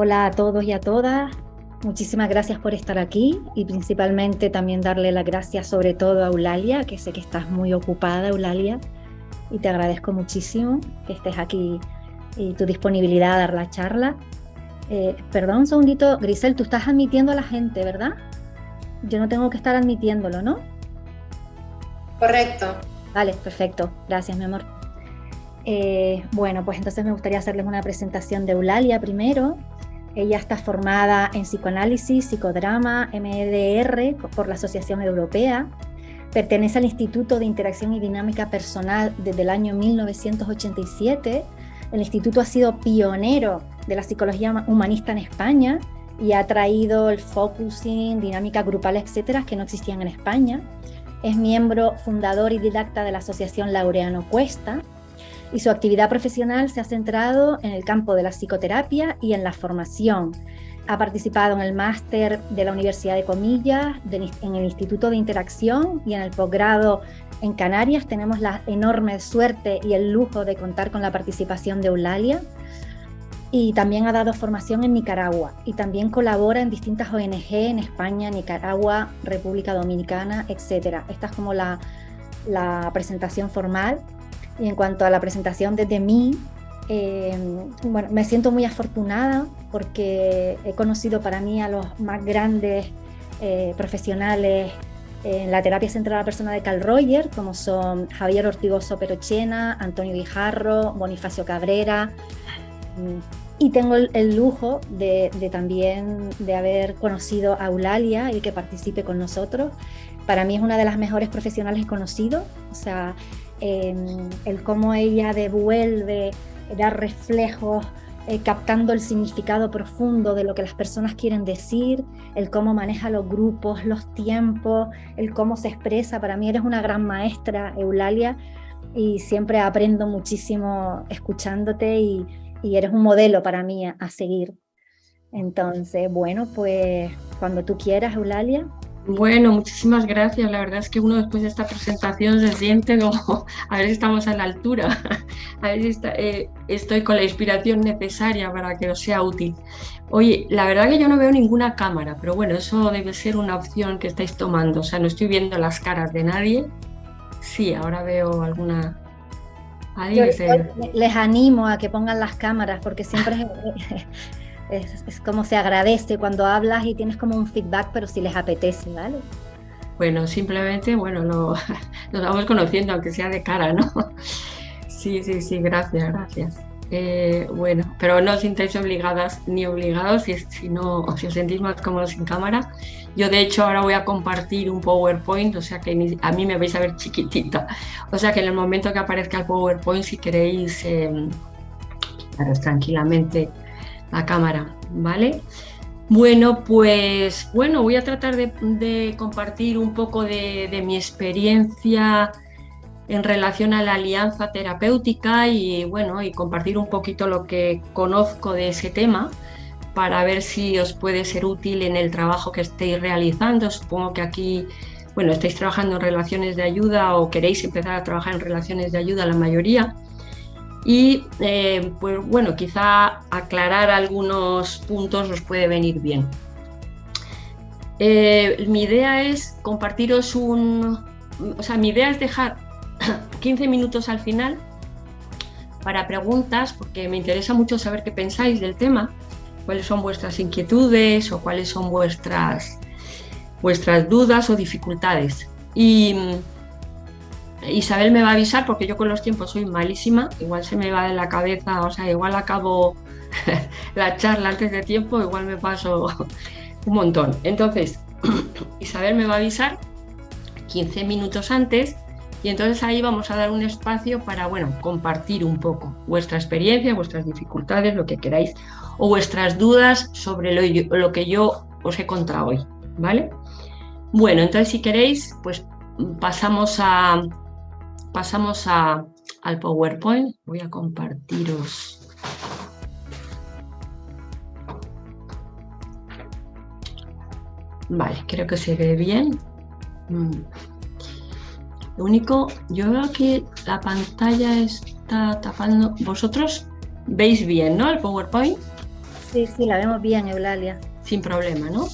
Hola a todos y a todas. Muchísimas gracias por estar aquí y principalmente también darle las gracias sobre todo a Eulalia, que sé que estás muy ocupada, Eulalia, y te agradezco muchísimo que estés aquí y tu disponibilidad a dar la charla. Perdón un segundito, Grisel, tú estás admitiendo a la gente, ¿verdad? Yo no tengo que estar admitiéndolo, ¿no? Correcto. Vale, perfecto. Gracias, mi amor. Bueno, pues entonces me gustaría hacerles una presentación de Eulalia primero. Ella está formada en psicoanálisis, psicodrama, MDR por la Asociación Europea. Pertenece al Instituto de Interacción y Dinámica Personal desde el año 1987. El instituto ha sido pionero de la psicología humanista en España y ha traído el focusing, dinámica grupal, etcétera, que no existían en España. Es miembro fundador y didacta de la Asociación Laureano Cuesta. Y su actividad profesional se ha centrado en el campo de la psicoterapia y en la formación. Ha participado en el máster de la Universidad de Comillas, en el Instituto de Interacción y en el posgrado en Canarias. Tenemos la enorme suerte y el lujo de contar con la participación de Eulalia. Y también ha dado formación en Nicaragua y también colabora en distintas ONG en España, Nicaragua, República Dominicana, etc. Esta es como la presentación formal. Y en cuanto a la presentación desde mí, bueno, me siento muy afortunada porque he conocido para mí a los más grandes profesionales en la terapia centrada a la persona de Carl Rogers, como son Javier Ortigoso Perochena, Antonio Guijarro, Bonifacio Cabrera. Y tengo el lujo de también de haber conocido a Eulalia y que participe con nosotros. Para mí es una de las mejores profesionales que he conocido, o sea, el cómo ella devuelve, da reflejos, captando el significado profundo de lo que las personas quieren decir, el cómo maneja los grupos, los tiempos, el cómo se expresa. Para mí eres una gran maestra, Eulalia, y siempre aprendo muchísimo escuchándote y eres un modelo para mí a seguir. Entonces, bueno, pues cuando tú quieras, Eulalia. Bueno, muchísimas gracias. La verdad es que uno después de esta presentación se siente como a ver si estamos a la altura, a ver si estoy con la inspiración necesaria para que os sea útil. Oye, la verdad que yo no veo ninguna cámara, pero bueno, eso debe ser una opción que estáis tomando. O sea, no estoy viendo las caras de nadie. Sí, ahora veo alguna. Yo Alguien dice, les animo a que pongan las cámaras porque siempre es como se agradece cuando hablas y tienes como un feedback, pero si les apetece, ¿vale? bueno, simplemente, bueno, nos vamos conociendo, aunque sea de cara, ¿no? Sí, sí, sí, gracias, gracias. Bueno, pero no os sintáis obligadas ni obligados si os sentís más cómodos sin cámara. Yo, de hecho, ahora voy a compartir un PowerPoint, o sea que a mí me vais a ver chiquitita. O sea que en el momento que aparezca el PowerPoint, si queréis, quitaros tranquilamente la cámara, ¿vale? Bueno, pues bueno, voy a tratar de compartir un poco de mi experiencia en relación a la alianza terapéutica y bueno, y compartir un poquito lo que conozco de ese tema para ver si os puede ser útil en el trabajo que estéis realizando. Supongo que aquí, bueno, estáis trabajando en relaciones de ayuda o queréis empezar a trabajar en relaciones de ayuda la mayoría. Y pues bueno, quizá aclarar algunos puntos os puede venir bien. Mi idea es compartiros mi idea es dejar 15 minutos al final para preguntas, porque me interesa mucho saber qué pensáis del tema, cuáles son vuestras inquietudes o cuáles son vuestras dudas o dificultades. Y Isabel me va a avisar porque yo con los tiempos soy malísima, igual se me va de la cabeza, o sea, igual acabo la charla antes de tiempo, igual me paso un montón. Entonces, Isabel me va a avisar 15 minutos antes y entonces ahí vamos a dar un espacio para, bueno, compartir un poco vuestra experiencia, vuestras dificultades, lo que queráis, o vuestras dudas sobre lo que yo os he contado hoy, ¿vale? Bueno, entonces si queréis, pues pasamos al PowerPoint. Voy a compartiros. Vale, creo que se ve bien. Lo único, yo veo que la pantalla está tapando. ¿Vosotros veis bien, no? El PowerPoint. Sí, sí, la vemos bien, Eulalia. Sin problema, ¿no?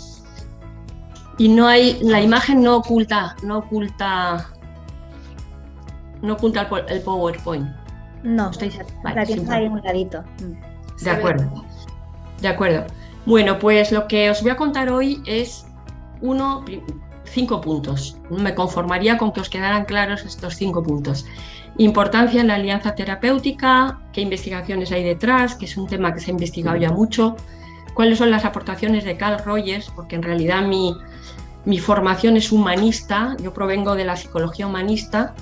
Y no hay, la imagen no oculta el PowerPoint. No, Vale, la tienes ahí en un ladito. de acuerdo, de acuerdo. Bueno, pues lo que os voy a contar hoy es 5 puntos. Me conformaría con que os quedaran claros estos 5 puntos. Importancia en la alianza terapéutica, qué investigaciones hay detrás, que es un tema que se ha investigado ya mucho, cuáles son las aportaciones de Carl Rogers, porque en realidad mi formación es humanista, yo provengo de la psicología humanista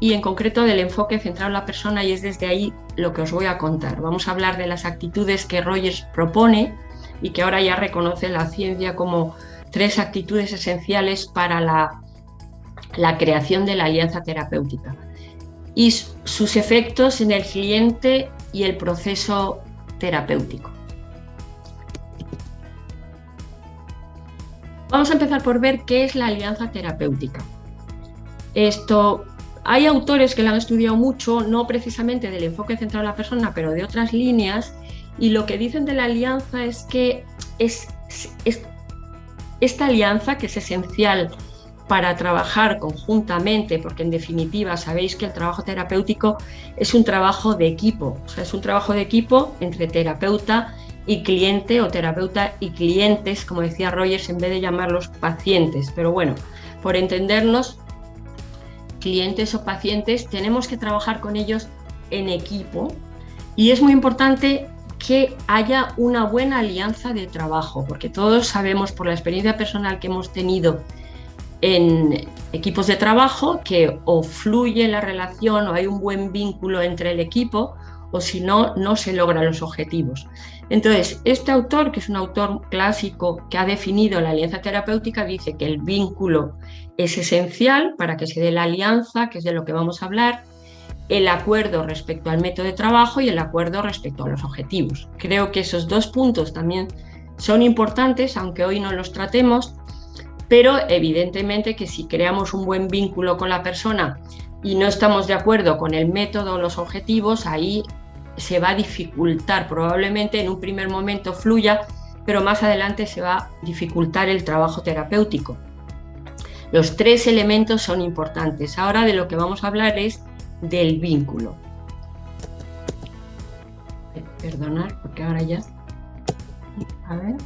y en concreto del enfoque centrado en la persona, y es desde ahí lo que os voy a contar. Vamos a hablar de las actitudes que Rogers propone y que ahora ya reconoce la ciencia como 3 actitudes esenciales para la creación de la alianza terapéutica y sus efectos en el cliente y el proceso terapéutico. Vamos a empezar por ver qué es la alianza terapéutica. Hay autores que la han estudiado mucho, no precisamente del enfoque centrado en la persona, pero de otras líneas, y lo que dicen de la alianza es que esta alianza, que es esencial para trabajar conjuntamente, porque en definitiva sabéis que el trabajo terapéutico es un trabajo de equipo, o sea, es un trabajo de equipo entre terapeuta y cliente, o terapeuta y clientes, como decía Rogers, en vez de llamarlos pacientes. Pero bueno, por entendernos, clientes o pacientes, tenemos que trabajar con ellos en equipo, y es muy importante que haya una buena alianza de trabajo, porque todos sabemos por la experiencia personal que hemos tenido en equipos de trabajo que o fluye la relación o hay un buen vínculo entre el equipo, o si no, no se logran los objetivos. Entonces, este autor, que es un autor clásico que ha definido la alianza terapéutica, dice que el vínculo es esencial para que se dé la alianza, que es de lo que vamos a hablar, el acuerdo respecto al método de trabajo y el acuerdo respecto a los objetivos. Creo que esos 2 puntos también son importantes, aunque hoy no los tratemos, pero evidentemente que si creamos un buen vínculo con la persona y no estamos de acuerdo con el método o los objetivos, ahí se va a dificultar, probablemente en un primer momento fluya, pero más adelante se va a dificultar el trabajo terapéutico. Los 3 elementos son importantes. Ahora de lo que vamos a hablar es del vínculo. Perdonad, porque ahora ya... A ver...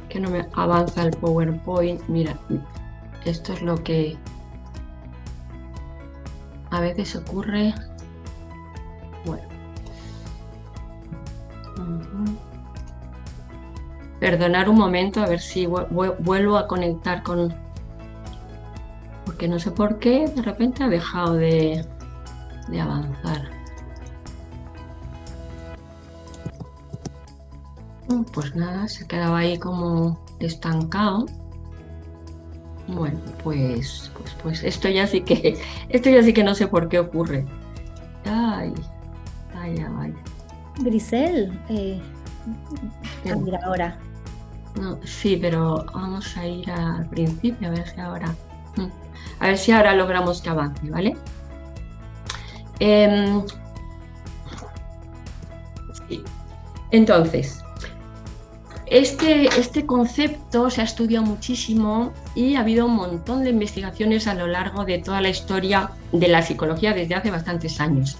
que no me avanza el PowerPoint. Mira, esto es lo que a veces ocurre. Bueno. Perdonar un momento, a ver si vuelvo a conectar con... Porque no sé por qué de repente ha dejado de avanzar. Pues nada, se quedaba ahí como estancado. Bueno, pues esto ya sí que no sé por qué ocurre. Ay. Grisel, mira ahora. No, sí, pero vamos a ir al principio, a ver si ahora logramos que avance, ¿vale? Sí. Entonces, este concepto se ha estudiado muchísimo y ha habido un montón de investigaciones a lo largo de toda la historia de la psicología desde hace bastantes años.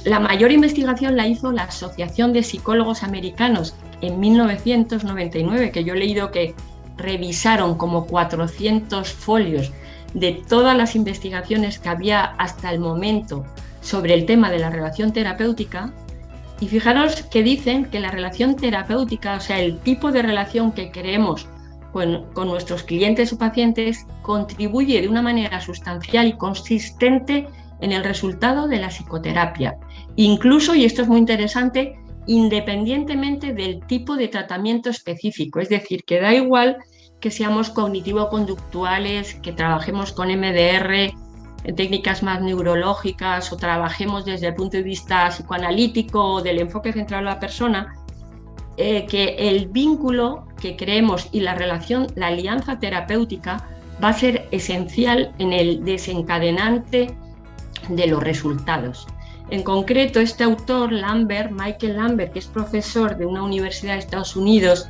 La mayor investigación la hizo la Asociación de Psicólogos Americanos en 1999, que yo he leído que revisaron como 400 folios de todas las investigaciones que había hasta el momento sobre el tema de la relación terapéutica. Y fijaros que dicen que la relación terapéutica, o sea, el tipo de relación que creemos con nuestros clientes o pacientes, contribuye de una manera sustancial y consistente en el resultado de la psicoterapia. Incluso, y esto es muy interesante, independientemente del tipo de tratamiento específico. Es decir, que da igual que seamos cognitivo-conductuales, que trabajemos con MDR, técnicas más neurológicas, o trabajemos desde el punto de vista psicoanalítico o del enfoque centrado en la persona, que el vínculo que creemos y la relación, la alianza terapéutica, va a ser esencial en el desencadenante de los resultados. En concreto, este autor, Michael Lambert, que es profesor de una universidad de Estados Unidos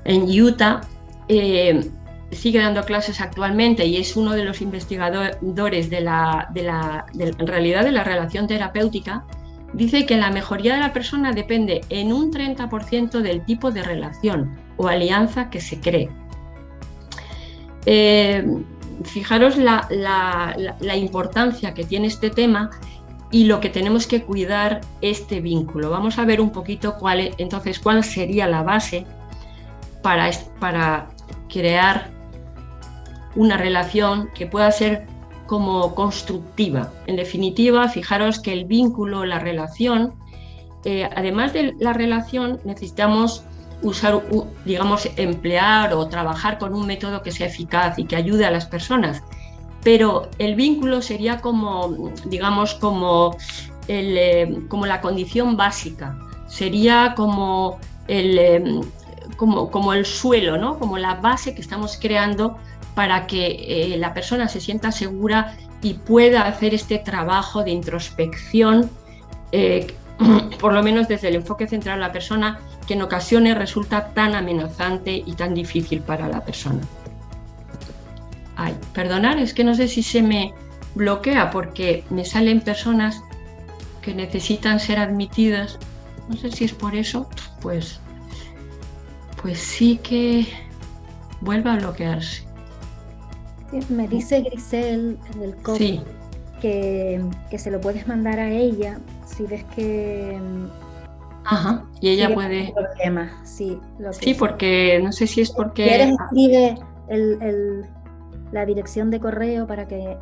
en Utah, sigue dando clases actualmente y es uno de los investigadores en realidad de la relación terapéutica. Dice que la mejoría de la persona depende en un 30% del tipo de relación o alianza que se cree. Fijaros la importancia que tiene este tema y lo que tenemos que cuidar este vínculo. Vamos a ver un poquito cuál sería la base para crear una relación que pueda ser como constructiva. En definitiva, fijaros que el vínculo, la relación, además de la relación, necesitamos emplear o trabajar con un método que sea eficaz y que ayude a las personas. Pero el vínculo sería como la condición básica, sería como el suelo, ¿no? Como la base que estamos creando para que la persona se sienta segura y pueda hacer este trabajo de introspección, por lo menos desde el enfoque central a la persona, que en ocasiones resulta tan amenazante y tan difícil para la persona. Ay, perdonad, es que no sé si se me bloquea porque me salen personas que necesitan ser admitidas. No sé si es por eso, pues sí que vuelve a bloquearse. Sí, me dice Grisel del COP sí. que se lo puedes mandar a ella si ves que... Ajá, y ella puede... Problema. Sí, porque no sé si es porque... ¿Quieres escribe la dirección de correo para que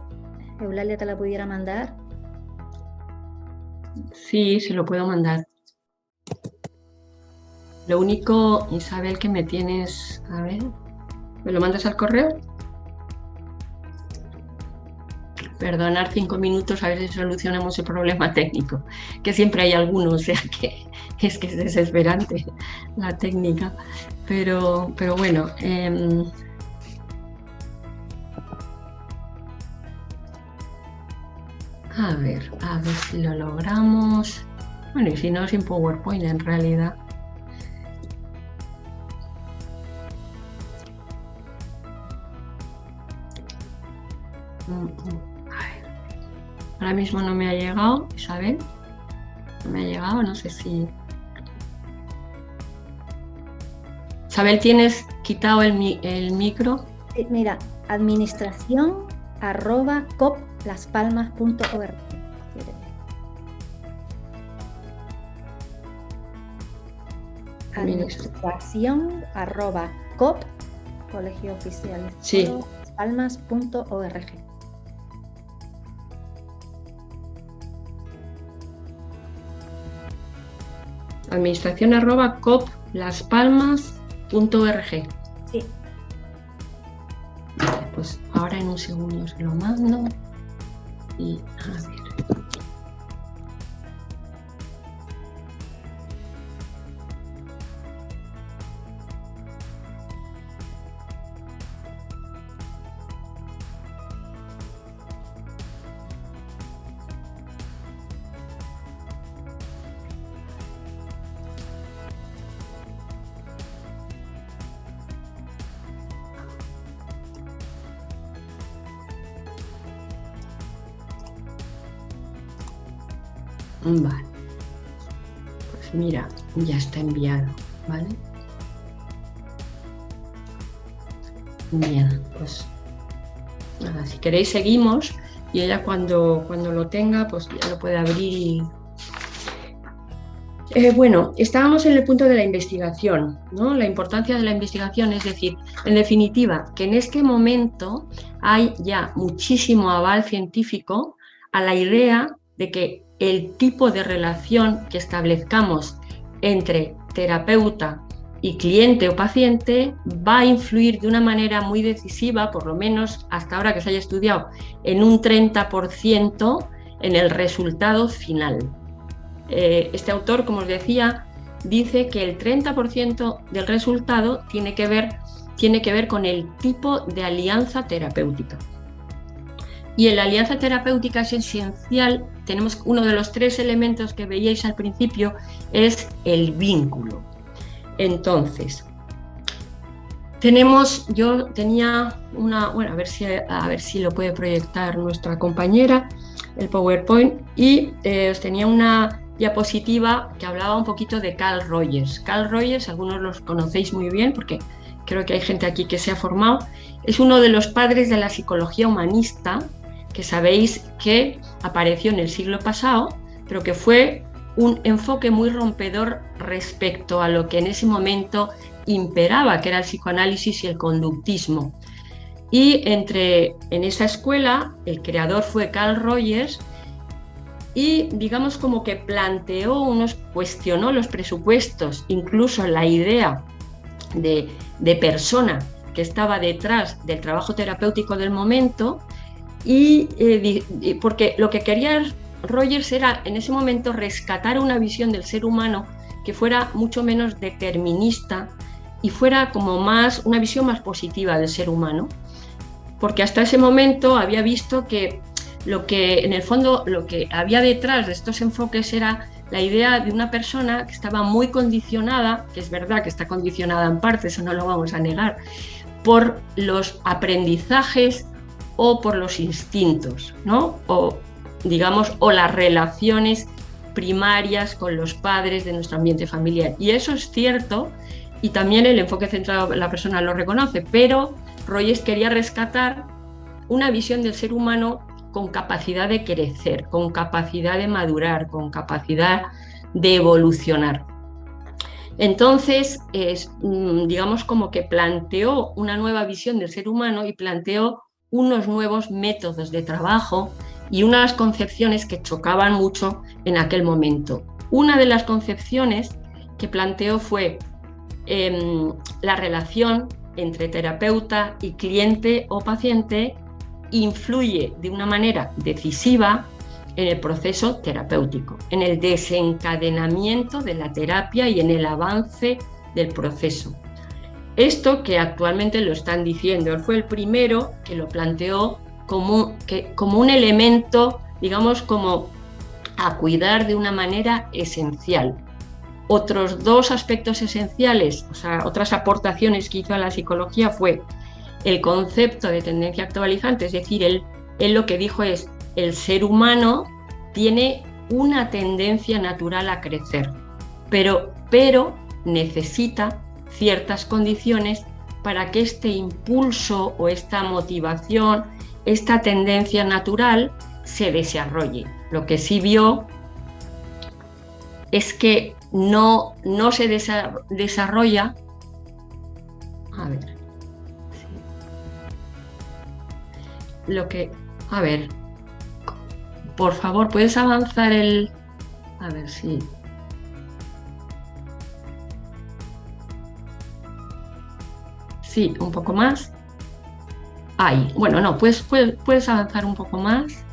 Eulalia te la pudiera mandar? Sí, se lo puedo mandar. Lo único, Isabel, que me tienes... A ver, ¿me lo mandas al correo? Perdonar 5 minutos a ver si solucionamos el problema técnico, que siempre hay alguno, o sea que es desesperante la técnica. Pero bueno... A ver si lo logramos. Bueno, y si no, sin PowerPoint en realidad. Ahora mismo no me ha llegado, Isabel. No me ha llegado, no sé si... Isabel, ¿tienes quitado el micro? Mira, administración@coplaspalmas.org. Administración@cop, Colegio Oficial, sí. Palmas.org. administración@coplaspalmas.org. Sí. Pues ahora en un segundo se lo mando y a ver. Vale, pues mira, ya está enviado, ¿vale? Bien, pues nada, si queréis seguimos y ella cuando lo tenga, pues ya lo puede abrir. Bueno, estábamos en el punto de la investigación, ¿no? La importancia de la investigación, es decir, en definitiva, que en este momento hay ya muchísimo aval científico a la idea de que el tipo de relación que establezcamos entre terapeuta y cliente o paciente va a influir de una manera muy decisiva, por lo menos hasta ahora que se haya estudiado, en un 30% en el resultado final. Este autor, como os decía, dice que el 30% del resultado tiene que ver con el tipo de alianza terapéutica. Y en la alianza terapéutica es esencial, tenemos uno de los 3 elementos que veíais al principio, es el vínculo. Entonces, yo tenía una, bueno, a ver si lo puede proyectar nuestra compañera, el PowerPoint, y os tenía una diapositiva que hablaba un poquito de Carl Rogers. Carl Rogers, algunos los conocéis muy bien porque creo que hay gente aquí que se ha formado, es uno de los padres de la psicología humanista, que sabéis que apareció en el siglo pasado, pero que fue un enfoque muy rompedor respecto a lo que en ese momento imperaba, que era el psicoanálisis y el conductismo. Y en esa escuela, el creador fue Carl Rogers, y digamos como que cuestionó los presupuestos, incluso la idea de persona que estaba detrás del trabajo terapéutico del momento, porque lo que quería Rogers era en ese momento rescatar una visión del ser humano que fuera mucho menos determinista y fuera como una visión más positiva del ser humano, porque hasta ese momento había visto que en el fondo lo que había detrás de estos enfoques era la idea de una persona que estaba muy condicionada, que es verdad que está condicionada en parte, eso no lo vamos a negar, por los aprendizajes o por los instintos, ¿no? O las relaciones primarias con los padres de nuestro ambiente familiar. Y eso es cierto, y también el enfoque centrado en la persona lo reconoce, pero Rogers quería rescatar una visión del ser humano con capacidad de crecer, con capacidad de madurar, con capacidad de evolucionar. Entonces, digamos como que planteó una nueva visión del ser humano y planteó unos nuevos métodos de trabajo y unas concepciones que chocaban mucho en aquel momento. Una de las concepciones que planteó fue la relación entre terapeuta y cliente o paciente influye de una manera decisiva en el proceso terapéutico, en el desencadenamiento de la terapia y en el avance del proceso. Esto que actualmente lo están diciendo, él fue el primero que lo planteó como un elemento, digamos, como a cuidar de una manera esencial. Otros 2 aspectos esenciales, o sea, otras aportaciones que hizo a la psicología fue el concepto de tendencia actualizante, es decir, él lo que dijo es: el ser humano tiene una tendencia natural a crecer, pero necesita ciertas condiciones para que este impulso o esta motivación, esta tendencia natural se desarrolle. Lo que sí vio es que no se desarrolla. A ver. Por favor, ¿puedes avanzar a ver si... Sí, un poco más. Ahí, bueno, no, puedes avanzar un poco más.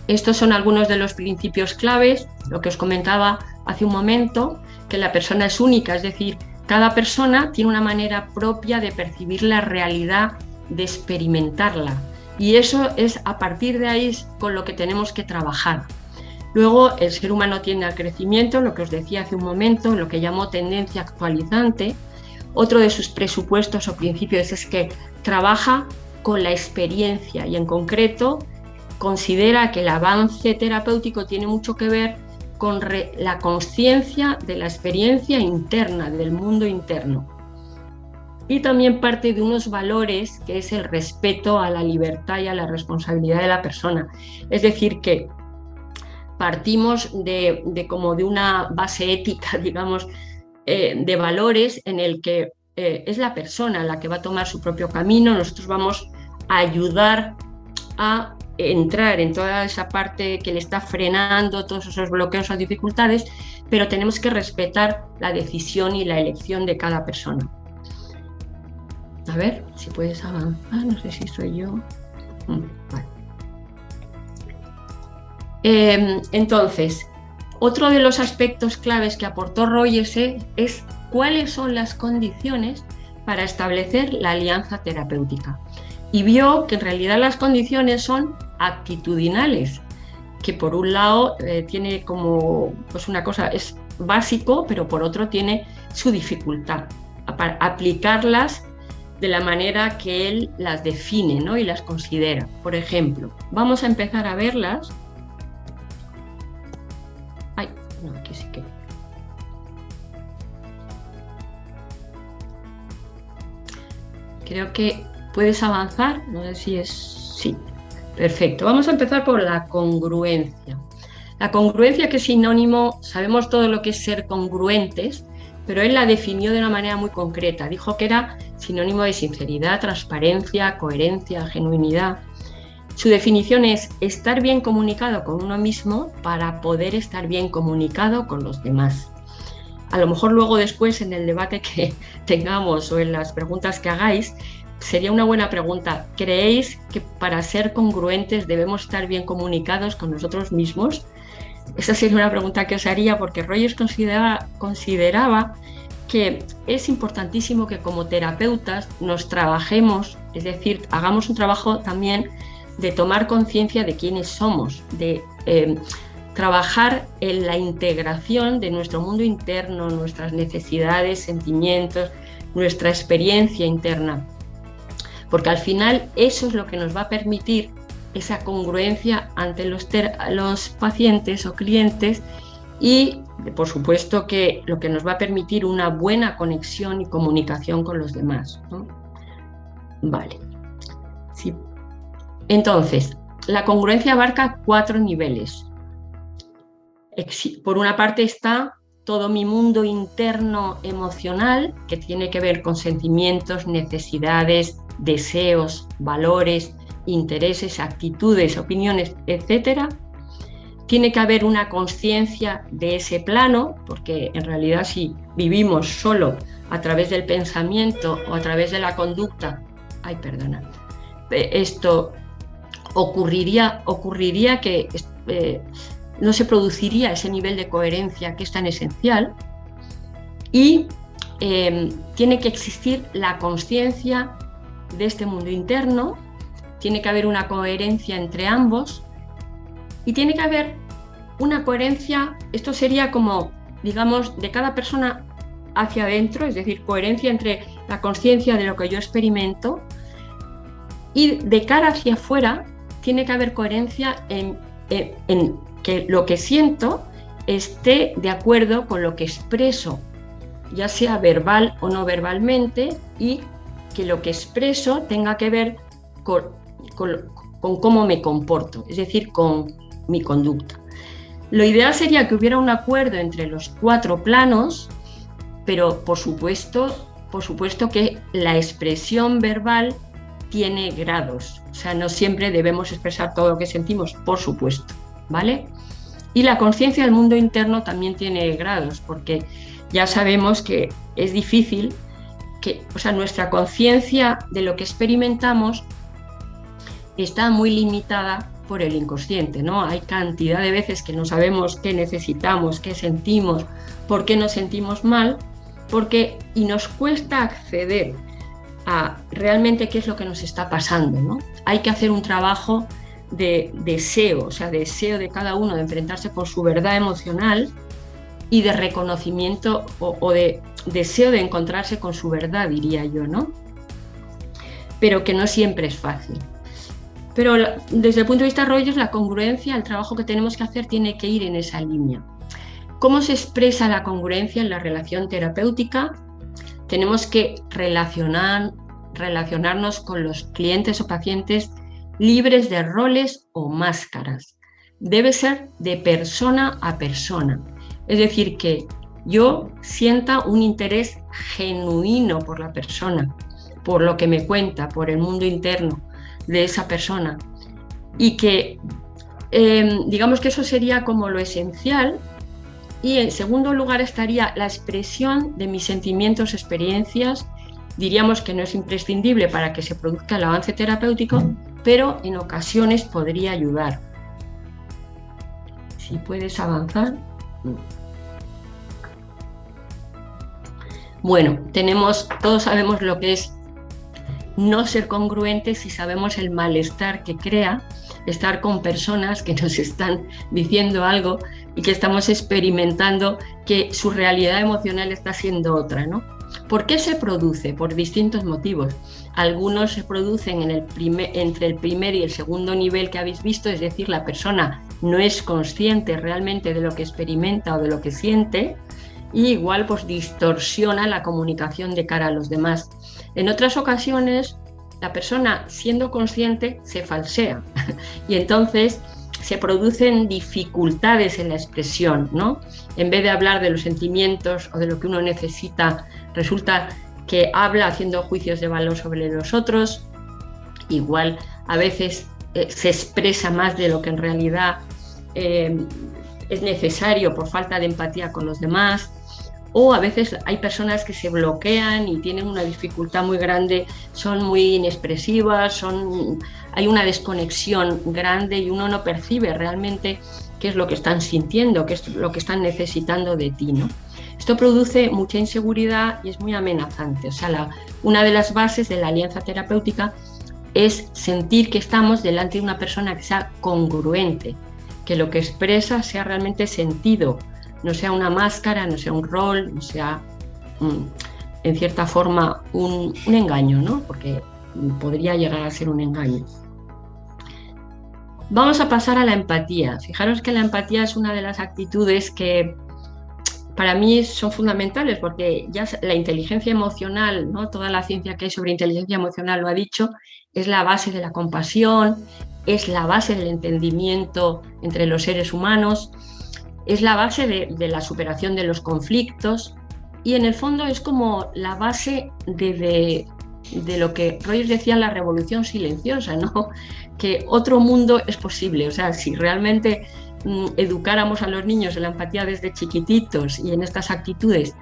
Estos son algunos de los principios claves, lo que os comentaba hace un momento, que la persona es única, es decir, cada persona tiene una manera propia de percibir la realidad, de experimentarla, y eso es a partir de ahí con lo que tenemos que trabajar. Luego, el ser humano tiende al crecimiento, lo que os decía hace un momento, lo que llamó tendencia actualizante. Otro de sus presupuestos o principios es que trabaja con la experiencia y en concreto considera que el avance terapéutico tiene mucho que ver con la consciencia de la experiencia interna, del mundo interno. Y también parte de unos valores que es el respeto a la libertad y a la responsabilidad de la persona. Es decir, que partimos de una base ética, digamos, de valores en el que es la persona la que va a tomar su propio camino. Nosotros vamos a ayudar a entrar en toda esa parte que le está frenando todos esos bloqueos o dificultades, pero tenemos que respetar la decisión y la elección de cada persona. A ver si puedes avanzar, no sé si soy yo. Vale. Entonces, otro de los aspectos claves que aportó Rogers es cuáles son las condiciones para establecer la alianza terapéutica. y vio que en realidad las condiciones son actitudinales, que por un lado tiene como pues una cosa, es básico, pero por otro tiene su dificultad para aplicarlas de la manera que él las define, ¿no? Y las considera. Por ejemplo, vamos a empezar a verlas. Ay, no, aquí sí que... Creo que puedes avanzar, no sé si es... Sí, perfecto. Vamos a empezar por la congruencia. La congruencia, que es sinónimo, sabemos todo lo que es ser congruentes, pero él la definió de una manera muy concreta. Dijo que era sinónimo de sinceridad, transparencia, coherencia, genuinidad. Su definición es estar bien comunicado con uno mismo para poder estar bien comunicado con los demás. A lo mejor luego después en el debate que tengamos o en las preguntas que hagáis, sería una buena pregunta. ¿Creéis que para ser congruentes debemos estar bien comunicados con nosotros mismos? Esa sería una pregunta que os haría, porque Rogers consideraba que es importantísimo que como terapeutas nos trabajemos, es decir, hagamos un trabajo también de tomar conciencia de quiénes somos, de trabajar en la integración de nuestro mundo interno, nuestras necesidades, sentimientos, nuestra experiencia interna, porque al final eso es lo que nos va a permitir esa congruencia ante los pacientes o clientes y, por supuesto, que lo que nos va a permitir una buena conexión y comunicación con los demás, ¿no? Vale. Sí. Entonces, la congruencia abarca 4 niveles. Por una parte está todo mi mundo interno emocional, que tiene que ver con sentimientos, necesidades, deseos, valores, intereses, actitudes, opiniones, etcétera. Tiene que haber una conciencia de ese plano, porque en realidad si vivimos solo a través del pensamiento o a través de la conducta, esto ocurriría que no se produciría ese nivel de coherencia que es tan esencial, y tiene que existir la conciencia de este mundo interno, tiene que haber una coherencia entre ambos y tiene que haber una coherencia, esto sería como, digamos, de cada persona hacia adentro, es decir, coherencia entre la conciencia de lo que yo experimento, y de cara hacia afuera tiene que haber coherencia en que lo que siento esté de acuerdo con lo que expreso, ya sea verbal o no verbalmente, y que lo que expreso tenga que ver con cómo me comporto, es decir, con mi conducta. Lo ideal sería que hubiera un acuerdo entre los 4 planos, pero por supuesto que la expresión verbal tiene grados, o sea, no siempre debemos expresar todo lo que sentimos, por supuesto, ¿vale? Y la conciencia del mundo interno también tiene grados, porque ya sabemos que es difícil nuestra conciencia de lo que experimentamos está muy limitada por el inconsciente, ¿no? Hay cantidad de veces que no sabemos qué necesitamos, qué sentimos, por qué nos sentimos mal, y nos cuesta acceder a realmente qué es lo que nos está pasando, ¿no? Hay que hacer un trabajo de deseo, o sea, deseo de cada uno de enfrentarse con su verdad emocional y de reconocimiento o de deseo de encontrarse con su verdad, diría yo, ¿no? Pero que no siempre es fácil. Pero desde el punto de vista de Rogers, la congruencia, el trabajo que tenemos que hacer tiene que ir en esa línea. ¿Cómo se expresa la congruencia en la relación terapéutica? Tenemos que relacionarnos con los clientes o pacientes libres de roles o máscaras. Debe ser de persona a persona. Es decir, que yo sienta un interés genuino por la persona, por lo que me cuenta, por el mundo interno de esa persona, y que digamos que eso sería como lo esencial. Y en segundo lugar estaría la expresión de mis sentimientos, experiencias. Diríamos que no es imprescindible para que se produzca el avance terapéutico, pero en ocasiones podría ayudar. Si puedes avanzar. Bueno, todos sabemos lo que es no ser congruentes si sabemos el malestar que crea estar con personas que nos están diciendo algo y que estamos experimentando que su realidad emocional está siendo otra, ¿no? ¿Por qué se produce? Por distintos motivos. Algunos se producen entre el primer y el segundo nivel que habéis visto, es decir, la persona no es consciente realmente de lo que experimenta o de lo que siente, y igual pues distorsiona la comunicación de cara a los demás. En otras ocasiones, la persona, siendo consciente, se falsea y entonces se producen dificultades en la expresión, ¿no? En vez de hablar de los sentimientos o de lo que uno necesita, resulta que habla haciendo juicios de valor sobre los otros. Igual a veces se expresa más de lo que en realidad es necesario por falta de empatía con los demás. O a veces hay personas que se bloquean y tienen una dificultad muy grande, son muy inexpresivas, hay una desconexión grande y uno no percibe realmente qué es lo que están sintiendo, qué es lo que están necesitando de ti, ¿no? Esto produce mucha inseguridad y es muy amenazante. O sea, una de las bases de la alianza terapéutica es sentir que estamos delante de una persona que sea congruente, que lo que expresa sea realmente sentido, no sea una máscara, no sea un rol, no sea en cierta forma un engaño, ¿no? Porque podría llegar a ser un engaño. Vamos a pasar a la empatía. Fijaros que la empatía es una de las actitudes que para mí son fundamentales, porque ya la inteligencia emocional, ¿no? Toda la ciencia que hay sobre inteligencia emocional lo ha dicho, es la base de la compasión, es la base del entendimiento entre los seres humanos, es la base de la superación de los conflictos y en el fondo es como la base de lo que Rogers decía, la revolución silenciosa, ¿no? Que otro mundo es posible. O sea, si realmente educáramos a los niños en la empatía desde chiquititos y en estas actitudes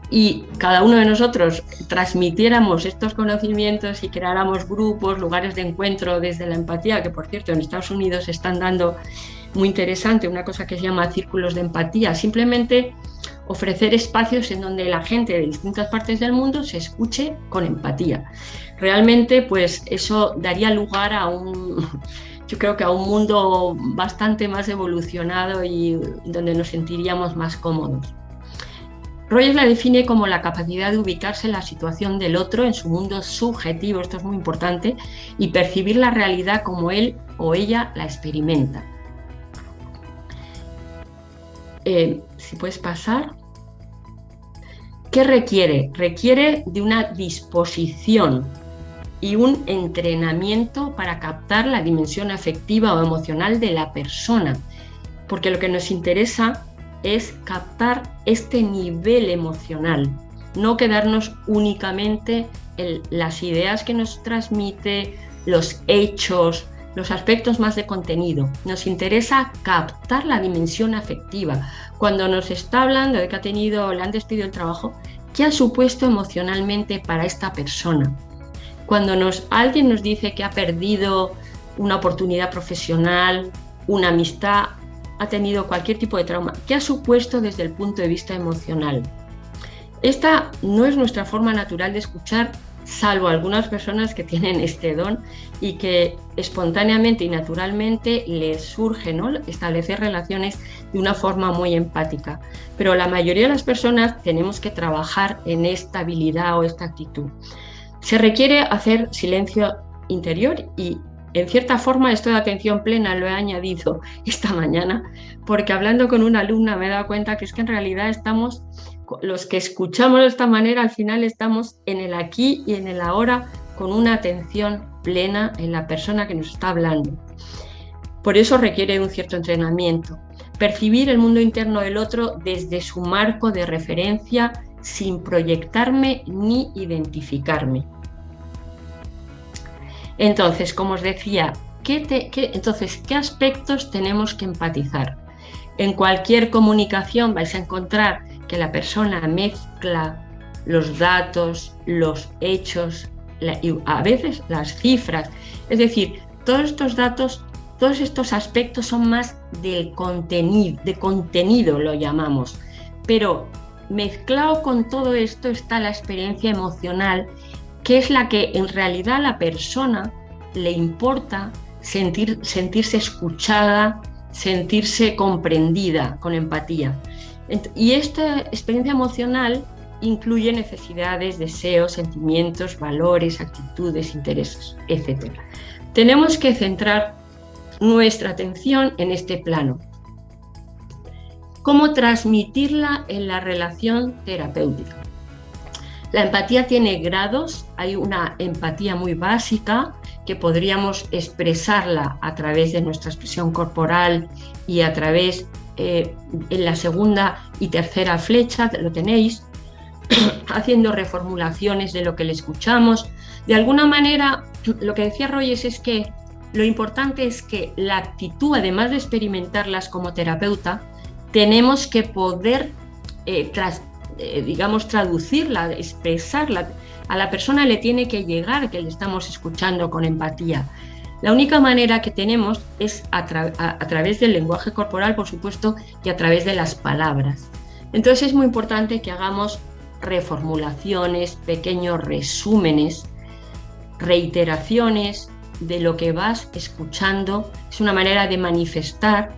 y cada uno de nosotros transmitiéramos estos conocimientos y creáramos grupos, lugares de encuentro desde la empatía, que por cierto en Estados Unidos se están dando muy interesante, una cosa que se llama círculos de empatía, simplemente ofrecer espacios en donde la gente de distintas partes del mundo se escuche con empatía. Realmente, pues eso daría lugar yo creo que a un mundo bastante más evolucionado y donde nos sentiríamos más cómodos. Rogers la define como la capacidad de ubicarse en la situación del otro, en su mundo subjetivo, esto es muy importante, y percibir la realidad como él o ella la experimenta. Si puedes pasar. ¿Qué requiere? Requiere de una disposición y un entrenamiento para captar la dimensión afectiva o emocional de la persona, porque lo que nos interesa es captar este nivel emocional, no quedarnos únicamente en las ideas que nos transmite, los hechos, los aspectos más de contenido. Nos interesa captar la dimensión afectiva. Cuando nos está hablando de que le han despedido el trabajo, ¿qué ha supuesto emocionalmente para esta persona? Cuando alguien nos dice que ha perdido una oportunidad profesional, una amistad, ha tenido cualquier tipo de trauma, ¿qué ha supuesto desde el punto de vista emocional? Esta no es nuestra forma natural de escuchar, salvo algunas personas que tienen este don y que espontáneamente y naturalmente les surge, ¿no?, establecer relaciones de una forma muy empática. Pero la mayoría de las personas tenemos que trabajar en esta habilidad o esta actitud. Se requiere hacer silencio interior y, en cierta forma, esto de atención plena lo he añadido esta mañana, porque hablando con una alumna me he dado cuenta que es que en realidad los que escuchamos de esta manera, al final estamos en el aquí y en el ahora con una atención plena en la persona que nos está hablando. Por eso requiere un cierto entrenamiento. Percibir el mundo interno del otro desde su marco de referencia sin proyectarme ni identificarme. Entonces, como os decía, ¿qué aspectos tenemos que empatizar? En cualquier comunicación vais a encontrar que la persona mezcla los datos, los hechos, y a veces las cifras. Es decir, todos estos datos, todos estos aspectos son más del contenido, de contenido lo llamamos. Pero mezclado con todo esto está la experiencia emocional que es la que en realidad a la persona le importa sentirse escuchada, sentirse comprendida con empatía. Y esta experiencia emocional incluye necesidades, deseos, sentimientos, valores, actitudes, intereses, etc. Tenemos que centrar nuestra atención en este plano. ¿Cómo transmitirla en la relación terapéutica? La empatía tiene grados, hay una empatía muy básica que podríamos expresarla a través de nuestra expresión corporal y a través, en la segunda y tercera flecha, lo tenéis, haciendo reformulaciones de lo que le escuchamos. De alguna manera, lo que decía Rogers es que lo importante es que la actitud, además de experimentarlas como terapeuta, tenemos que poder, traducirla, expresarla. A la persona le tiene que llegar que le estamos escuchando con empatía. La única manera que tenemos es a través del lenguaje corporal, por supuesto, y a través de las palabras. Entonces es muy importante que hagamos reformulaciones, pequeños resúmenes, reiteraciones de lo que vas escuchando. Es una manera de manifestar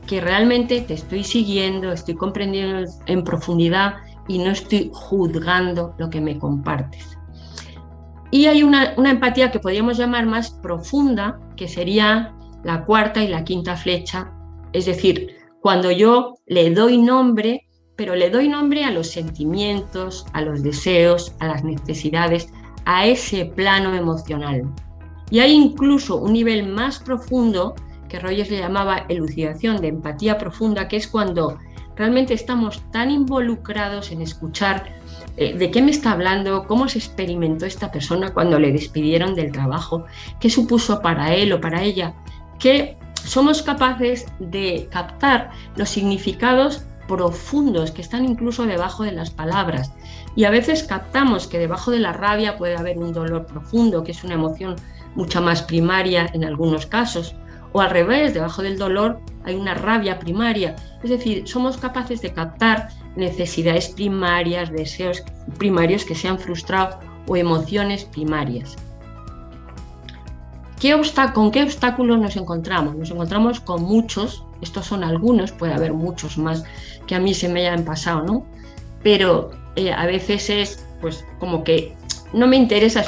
que realmente te estoy siguiendo, estoy comprendiendo en profundidad y no estoy juzgando lo que me compartes. Y hay una empatía que podríamos llamar más profunda, que sería la cuarta y la quinta flecha, es decir, cuando yo le doy nombre, pero le doy nombre a los sentimientos, a los deseos, a las necesidades, a ese plano emocional. Y hay incluso un nivel más profundo que Rogers le llamaba elucidación de empatía profunda, que es cuando realmente estamos tan involucrados en escuchar de qué me está hablando, cómo se experimentó esta persona cuando le despidieron del trabajo, qué supuso para él o para ella, que somos capaces de captar los significados profundos que están incluso debajo de las palabras. Y a veces captamos que debajo de la rabia puede haber un dolor profundo, que es una emoción mucho más primaria en algunos casos, o al revés, debajo del dolor hay una rabia primaria. Es decir, somos capaces de captar necesidades primarias, deseos primarios que se han frustrado o emociones primarias. ¿Con qué obstáculos nos encontramos? Nos encontramos con muchos, estos son algunos, puede haber muchos más que a mí se me hayan pasado, ¿no? Pero a veces es pues como que no me interesa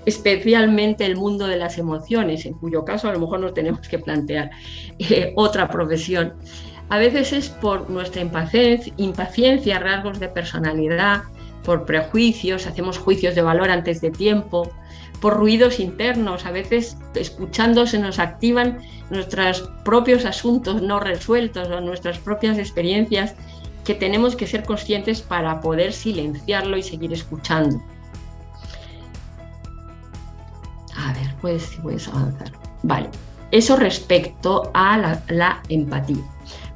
especialmente el mundo de las emociones, en cuyo caso a lo mejor nos tenemos que plantear otra profesión. A veces es por nuestra impaciencia, rasgos de personalidad, por prejuicios, hacemos juicios de valor antes de tiempo, por ruidos internos, a veces escuchando se nos activan nuestros propios asuntos no resueltos o nuestras propias experiencias que tenemos que ser conscientes para poder silenciarlo y seguir escuchando. A ver, puedes avanzar. Vale, eso respecto a la empatía.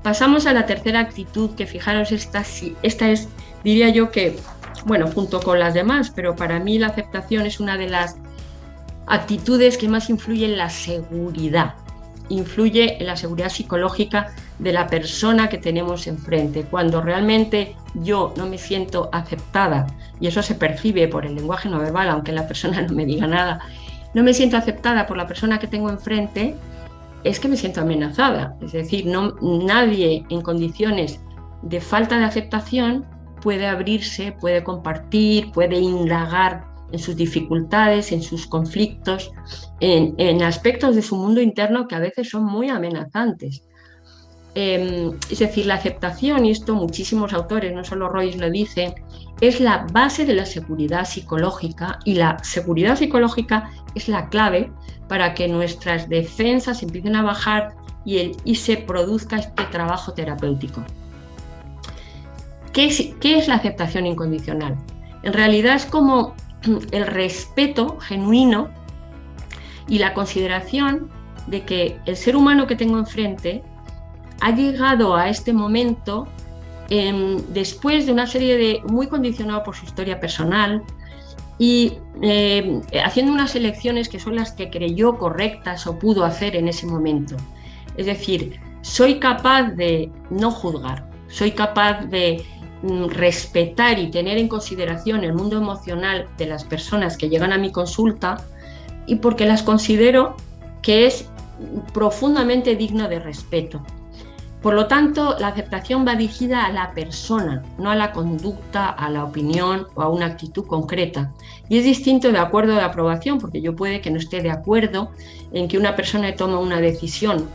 Pasamos a la tercera actitud, que fijaros, esta es, diría yo que, bueno, junto con las demás, pero para mí la aceptación es una de las actitudes que más influye en la seguridad. Influye en la seguridad psicológica de la persona que tenemos enfrente. Cuando realmente yo no me siento aceptada, y eso se percibe por el lenguaje no verbal, aunque la persona no me diga nada, no me siento aceptada por la persona que tengo enfrente, es que me siento amenazada. Es decir, nadie en condiciones de falta de aceptación puede abrirse, puede compartir, puede indagar en sus dificultades, en sus conflictos, en aspectos de su mundo interno que a veces son muy amenazantes. Es decir, la aceptación, y esto muchísimos autores, no solo Royce lo dicen, es la base de la seguridad psicológica, y la seguridad psicológica es la clave para que nuestras defensas empiecen a bajar y se produzca este trabajo terapéutico. ¿Qué es la aceptación incondicional? En realidad es como el respeto genuino y la consideración de que el ser humano que tengo enfrente ha llegado a este momento después de una serie de, muy condicionado por su historia personal y haciendo unas elecciones que son las que creyó correctas o pudo hacer en ese momento. Es decir, soy capaz de no juzgar, soy capaz de respetar y tener en consideración el mundo emocional de las personas que llegan a mi consulta y porque las considero que es profundamente digno de respeto. Por lo tanto, la aceptación va dirigida a la persona, no a la conducta, a la opinión o a una actitud concreta. Y es distinto de acuerdo de aprobación, porque yo puede que no esté de acuerdo en que una persona tome una decisión,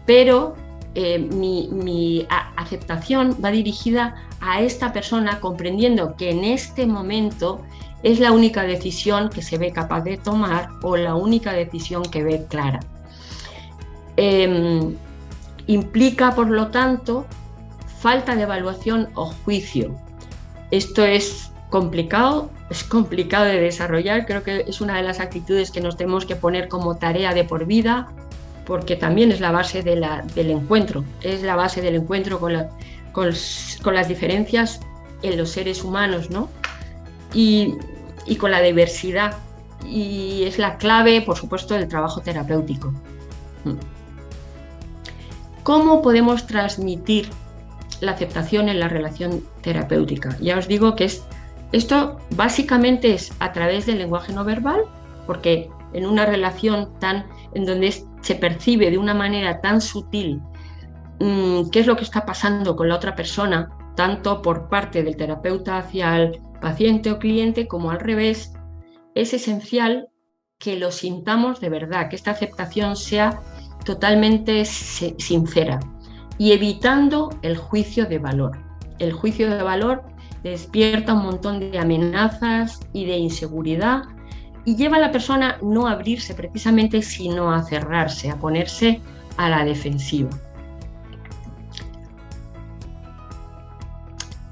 pero mi aceptación va dirigida a esta persona comprendiendo que en este momento es la única decisión que se ve capaz de tomar o la única decisión que ve clara. Implica, por lo tanto, falta de evaluación o juicio. Esto es complicado de desarrollar, creo que es una de las actitudes que nos tenemos que poner como tarea de por vida, porque también es la base del encuentro, es la base del encuentro con las diferencias en los seres humanos, ¿no? Y con la diversidad, y es la clave, por supuesto, del trabajo terapéutico. ¿Cómo podemos transmitir la aceptación en la relación terapéutica? Ya os digo que esto básicamente es a través del lenguaje no verbal, porque en una relación en donde se percibe de una manera tan sutil qué es lo que está pasando con la otra persona, tanto por parte del terapeuta hacia el paciente o cliente como al revés, es esencial que lo sintamos de verdad, que esta aceptación sea totalmente sincera y evitando el juicio de valor. El juicio de valor despierta un montón de amenazas y de inseguridad y lleva a la persona no a abrirse precisamente, sino a cerrarse, a ponerse a la defensiva.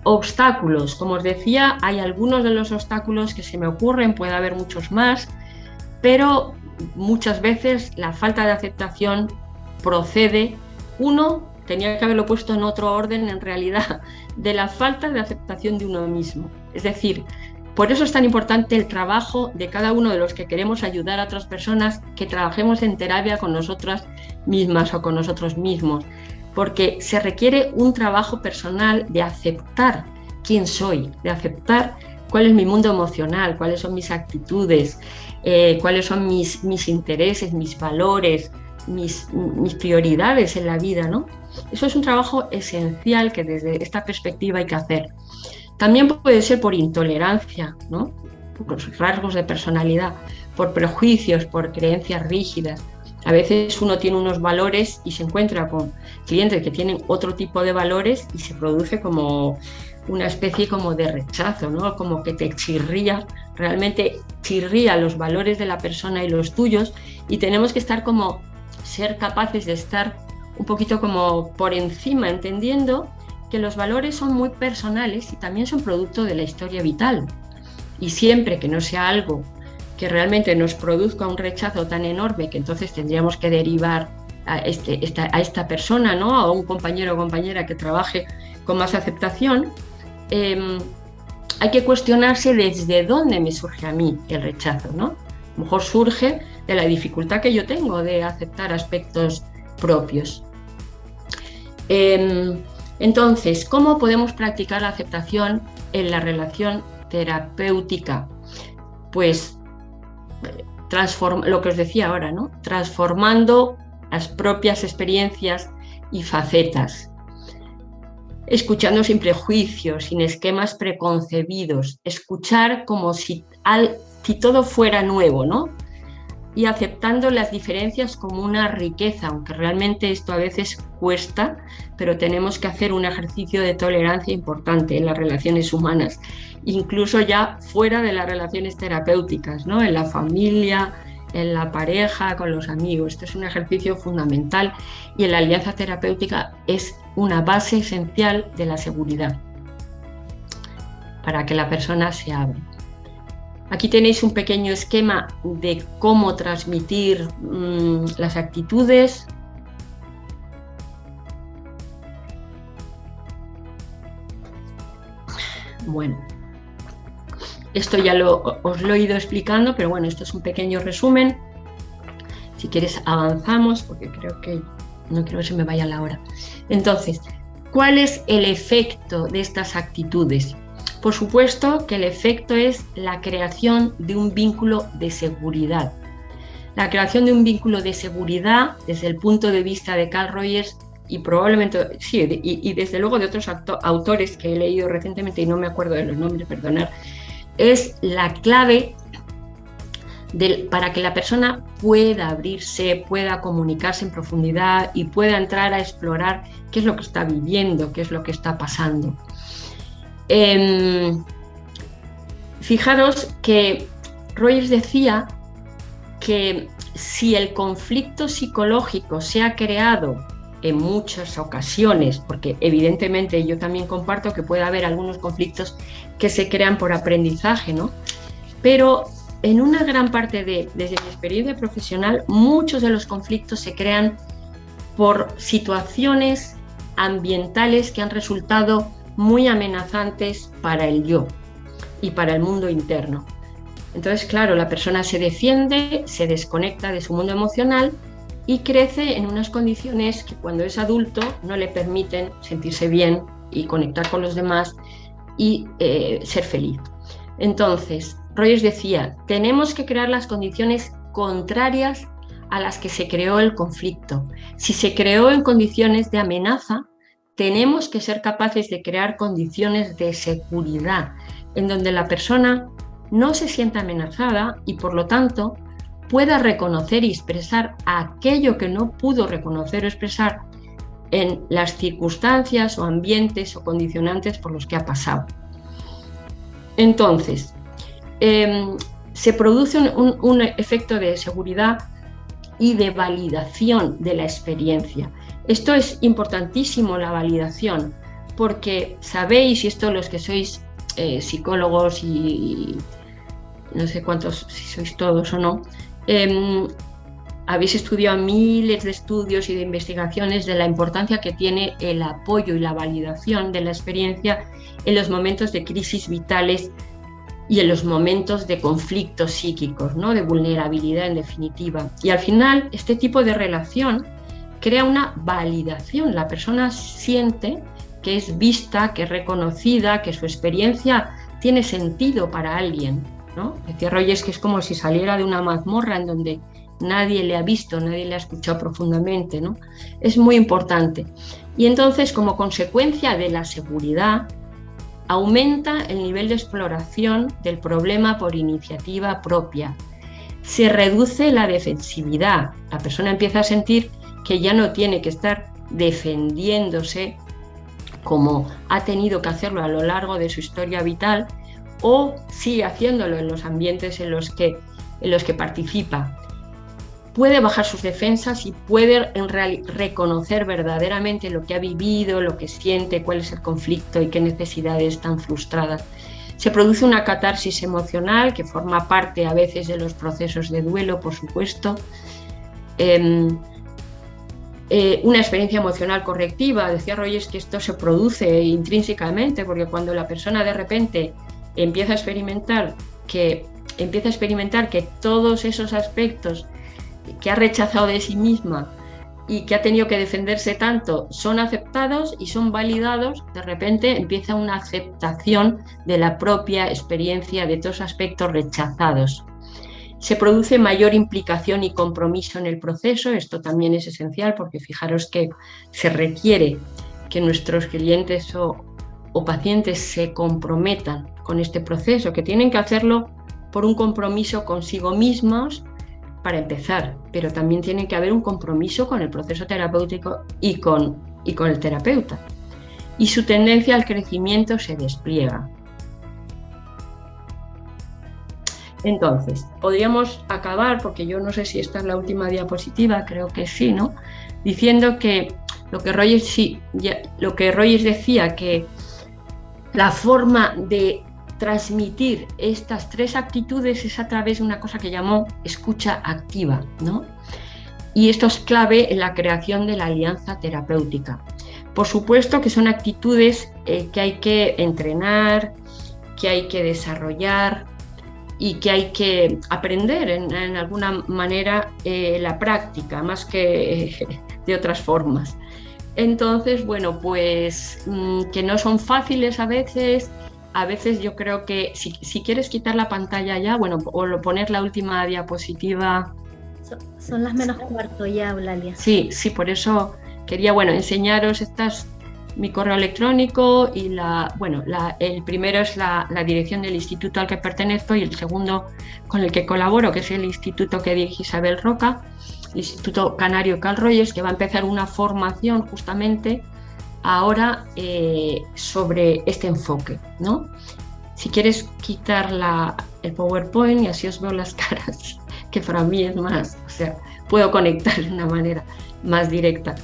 Obstáculos, como os decía, hay algunos de los obstáculos que se me ocurren, puede haber muchos más, pero muchas veces la falta de aceptación procede, tenía que haberlo puesto en otro orden en realidad, de la falta de aceptación de uno mismo. Es decir, por eso es tan importante el trabajo de cada uno de los que queremos ayudar a otras personas, que trabajemos en terapia con nosotras mismas o con nosotros mismos, porque se requiere un trabajo personal de aceptar quién soy, de aceptar cuál es mi mundo emocional, cuáles son mis actitudes, cuáles son mis intereses, mis valores, mis prioridades en la vida, ¿no? Eso es un trabajo esencial que desde esta perspectiva hay que hacer. También puede ser por intolerancia, ¿no? Por rasgos de personalidad, por prejuicios, por creencias rígidas. A veces uno tiene unos valores y se encuentra con clientes que tienen otro tipo de valores y se produce como una especie como de rechazo, ¿no? Como que te chirría, realmente chirría los valores de la persona y los tuyos, y tenemos que ser capaces de estar un poquito como por encima, entendiendo que los valores son muy personales y también son producto de la historia vital. Y siempre que no sea algo que realmente nos produzca un rechazo tan enorme que entonces tendríamos que derivar a esta persona, ¿no? A un compañero o compañera que trabaje con más aceptación, hay que cuestionarse desde dónde me surge a mí el rechazo, ¿no? A lo mejor surge de la dificultad que yo tengo de aceptar aspectos propios. Entonces, ¿cómo podemos practicar la aceptación en la relación terapéutica? Pues lo que os decía ahora, ¿no? Transformando las propias experiencias y facetas, escuchando sin prejuicios, sin esquemas preconcebidos, escuchar como si todo fuera nuevo, ¿no? Y aceptando las diferencias como una riqueza, aunque realmente esto a veces cuesta, pero tenemos que hacer un ejercicio de tolerancia importante en las relaciones humanas, incluso ya fuera de las relaciones terapéuticas, ¿no? En la familia, en la pareja, con los amigos. Este es un ejercicio fundamental y en la alianza terapéutica es una base esencial de la seguridad para que la persona se abra. Aquí tenéis un pequeño esquema de cómo transmitir las actitudes. Bueno, esto ya os lo he ido explicando, pero bueno, esto es un pequeño resumen. Si quieres avanzamos, porque no creo que se me vaya la hora. Entonces, ¿Cuál es el efecto de estas actitudes? Por supuesto que el efecto es la creación de un vínculo de seguridad. La creación de un vínculo de seguridad desde el punto de vista de Carl Rogers y probablemente, sí, y desde luego de otros autores que he leído recientemente y no me acuerdo de los nombres, perdonar, es la clave para que la persona pueda abrirse, pueda comunicarse en profundidad y pueda entrar a explorar qué es lo que está viviendo, qué es lo que está pasando. Fijaros que Rogers decía que si el conflicto psicológico se ha creado en muchas ocasiones, porque evidentemente yo también comparto que puede haber algunos conflictos que se crean por aprendizaje, ¿no? Pero en una gran parte desde mi experiencia profesional, muchos de los conflictos se crean por situaciones ambientales que han resultado muy amenazantes para el yo y para el mundo interno. Entonces, claro, la persona se defiende, se desconecta de su mundo emocional y crece en unas condiciones que cuando es adulto no le permiten sentirse bien y conectar con los demás y ser feliz. Entonces, Rogers decía, tenemos que crear las condiciones contrarias a las que se creó el conflicto. Si se creó en condiciones de amenaza, tenemos que ser capaces de crear condiciones de seguridad, en donde la persona no se sienta amenazada y, por lo tanto, pueda reconocer y expresar aquello que no pudo reconocer o expresar en las circunstancias o ambientes o condicionantes por los que ha pasado. Entonces, se produce un efecto de seguridad y de validación de la experiencia. Esto es importantísimo, la validación, porque sabéis, y esto los que sois psicólogos y no sé cuántos, si sois todos o no, habéis estudiado miles de estudios y de investigaciones de la importancia que tiene el apoyo y la validación de la experiencia en los momentos de crisis vitales y en los momentos de conflictos psíquicos, ¿no? De vulnerabilidad en definitiva. Y al final, este tipo de relación crea una validación. La persona siente que es vista, que es reconocida, que su experiencia tiene sentido para alguien, ¿no? Decía Rogers que es como si saliera de una mazmorra en donde nadie le ha visto, nadie le ha escuchado profundamente, ¿no? Es muy importante. Y entonces, como consecuencia de la seguridad, aumenta el nivel de exploración del problema por iniciativa propia. Se reduce la defensividad. La persona empieza a sentir que ya no tiene que estar defendiéndose como ha tenido que hacerlo a lo largo de su historia vital, o sigue haciéndolo en los ambientes en los que participa. Puede bajar sus defensas y puede reconocer verdaderamente lo que ha vivido, lo que siente, cuál es el conflicto y qué necesidades están frustradas. Se produce una catarsis emocional que forma parte a veces de los procesos de duelo, por supuesto. Una experiencia emocional correctiva. Decía Rogers que esto se produce intrínsecamente, porque cuando la persona de repente empieza a experimentar que todos esos aspectos que ha rechazado de sí misma y que ha tenido que defenderse tanto son aceptados y son validados, de repente empieza una aceptación de la propia experiencia de todos aspectos rechazados. Se produce mayor implicación y compromiso en el proceso. Esto también es esencial porque fijaros que se requiere que nuestros clientes o pacientes se comprometan con este proceso, que tienen que hacerlo por un compromiso consigo mismos para empezar, pero también tiene que haber un compromiso con el proceso terapéutico y con el terapeuta. Y su tendencia al crecimiento se despliega. Entonces, podríamos acabar, porque yo no sé si esta es la última diapositiva, creo que sí, ¿no? Diciendo que lo que Rogers decía, que la forma de transmitir estas tres actitudes es a través de una cosa que llamó escucha activa, ¿no? Y esto es clave en la creación de la alianza terapéutica. Por supuesto que son actitudes que hay que entrenar, que hay que desarrollar y que hay que aprender en alguna manera la práctica, más que de otras formas. Entonces, bueno, pues que no son fáciles a veces. A veces yo creo que si quieres quitar la pantalla ya, bueno, o poner la última diapositiva. Son las menos cuarto ya, Eulalia. Sí, sí, por eso quería, bueno, enseñaros mi correo electrónico y el primero es la dirección del instituto al que pertenezco y el segundo con el que colaboro, que es el instituto que dirige Isabel Roca, el Instituto Canario Carl Rogers, que va a empezar una formación justamente ahora sobre este enfoque, ¿no? Si quieres quitar el PowerPoint y así os veo las caras, que para mí es más, o sea, puedo conectar de una manera más directa.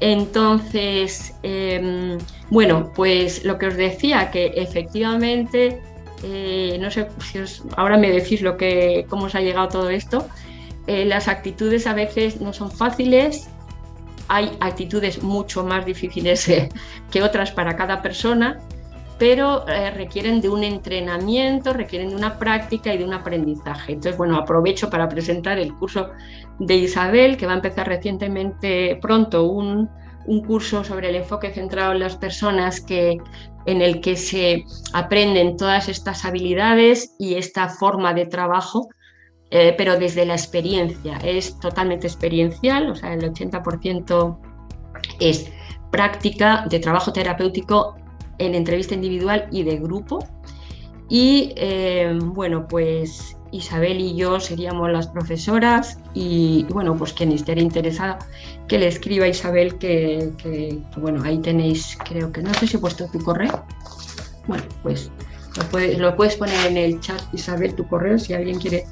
Entonces, bueno, pues lo que os decía, que efectivamente, no sé si ahora me decís cómo os ha llegado todo esto, las actitudes a veces no son fáciles, hay actitudes mucho más difíciles que otras para cada persona, pero requieren de un entrenamiento, requieren de una práctica y de un aprendizaje. Entonces, bueno, aprovecho para presentar el curso de Isabel, que va a empezar recientemente pronto, un curso sobre el enfoque centrado en las personas en el que se aprenden todas estas habilidades y esta forma de trabajo, pero desde la experiencia. Es totalmente experiencial, o sea, el 80% es práctica de trabajo terapéutico en entrevista individual y de grupo. Y bueno, pues Isabel y yo seríamos las profesoras y bueno, pues quien esté interesada que le escriba a Isabel que bueno, ahí tenéis, creo que no sé si he puesto tu correo. Bueno, pues lo puedes poner en el chat, Isabel, tu correo, si alguien quiere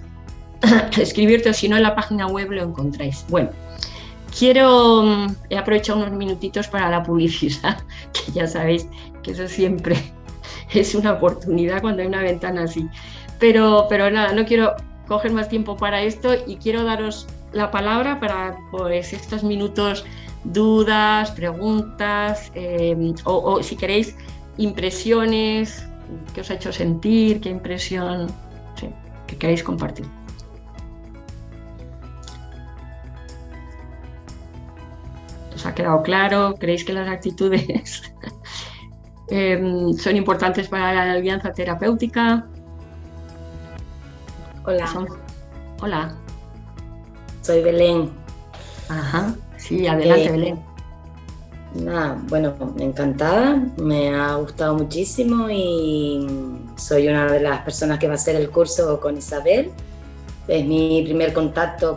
escribirte, o si no en la página web lo encontráis. Bueno, he aprovechado unos minutitos para la publicidad, que ya sabéis que eso siempre es una oportunidad cuando hay una ventana así. Pero nada, no quiero coger más tiempo para esto y quiero daros la palabra para pues, estos minutos, dudas, preguntas, o si queréis, impresiones, qué os ha hecho sentir, qué impresión, sí, que queréis compartir. ¿Os ha quedado claro? ¿Creéis que las actitudes son importantes para la alianza terapéutica? Hola. Hola. Soy Belén. Ajá, sí, adelante, Belén. Nada, bueno, encantada, me ha gustado muchísimo y soy una de las personas que va a hacer el curso con Isabel. Es mi primer contacto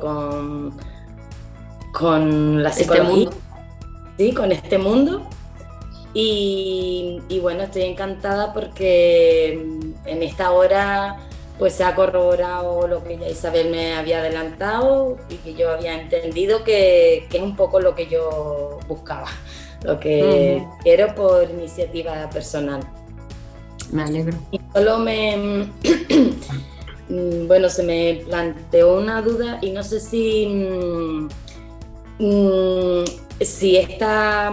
con la psicología, sí, con este mundo. Y bueno, estoy encantada porque en esta hora pues se ha corroborado lo que ya Isabel me había adelantado y que yo había entendido que es un poco lo que yo buscaba, lo que quiero por iniciativa personal. Me alegro. Y solo bueno, se me planteó una duda y no sé si esta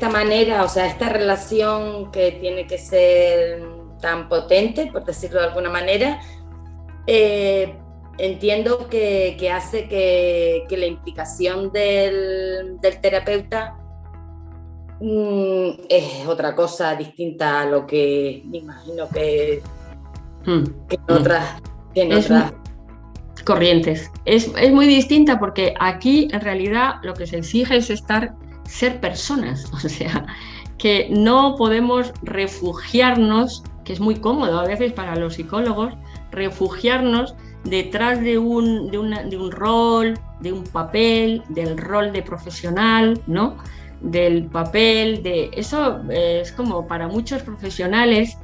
manera, o sea, esta relación que tiene que ser tan potente, por decirlo de alguna manera, entiendo que hace que la implicación del terapeuta es otra cosa distinta a lo que me imagino que en otras corrientes. Es muy distinta porque aquí en realidad lo que se exige es ser personas, o sea, que no podemos refugiarnos, que es muy cómodo a veces para los psicólogos, refugiarnos detrás de un rol, de un papel, del rol de profesional, ¿no? Del papel de... Eso es como para muchos profesionales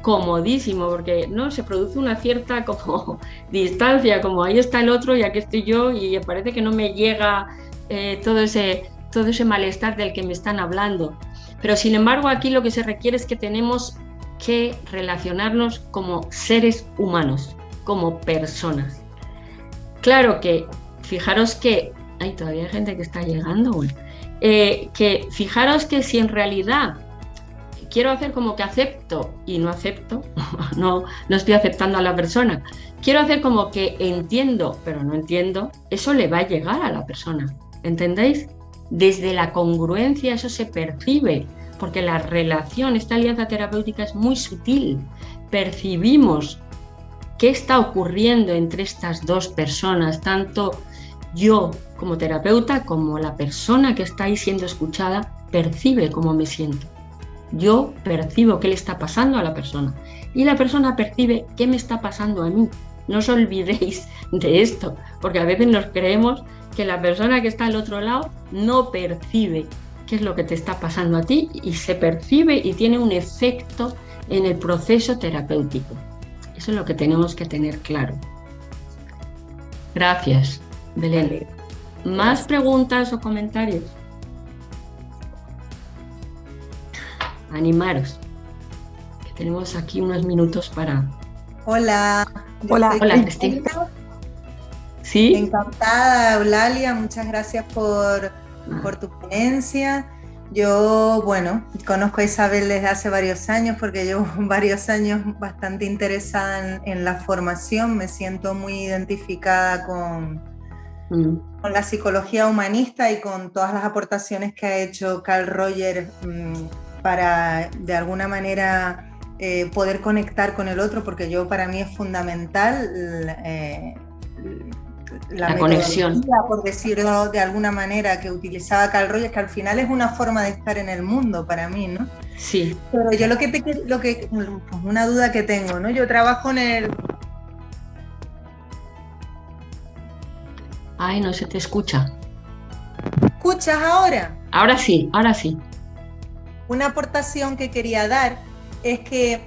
comodísimo, porque no se produce una cierta como distancia, como ahí está el otro y aquí estoy yo y parece que no me llega todo ese malestar del que me están hablando. Pero sin embargo aquí lo que se requiere es que tenemos que relacionarnos como seres humanos, como personas. Claro que fijaros que hay todavía gente que está llegando, bueno, que fijaros que si en realidad quiero hacer como que acepto y no acepto, no estoy aceptando a la persona, quiero hacer como que entiendo pero no entiendo, eso le va a llegar a la persona. ¿entendéis? Desde la congruencia eso se percibe, porque la relación, esta alianza terapéutica es muy sutil. Percibimos qué está ocurriendo entre estas dos personas, tanto yo como terapeuta como la persona que está ahí siendo escuchada percibe cómo me siento. Yo percibo qué le está pasando a la persona y la persona percibe qué me está pasando a mí. No os olvidéis de esto, porque a veces nos creemos que la persona que está al otro lado no percibe qué es lo que te está pasando a ti, y se percibe y tiene un efecto en el proceso terapéutico. Eso es lo que tenemos que tener claro. Gracias, Belén. ¿Más preguntas o comentarios? Animaros, que tenemos aquí unos minutos para... Hola. Hola, Cristina. ¿Sí? Encantada, Eulalia, muchas gracias por tu ponencia. Yo, bueno, conozco a Isabel desde hace varios años porque llevo varios años bastante interesada en la formación. Me siento muy identificada con la psicología humanista y con todas las aportaciones que ha hecho Carl Rogers para, de alguna manera, poder conectar con el otro, porque para mí es fundamental la conexión, por decirlo de alguna manera, que utilizaba Carl Rogers, que al final es una forma de estar en el mundo para mí, ¿no? Sí. Pero yo una duda que tengo, ¿no? Yo trabajo en el... Ay, no se te escucha. ¿Escuchas ahora? Ahora sí, ahora sí. Una aportación que quería dar es que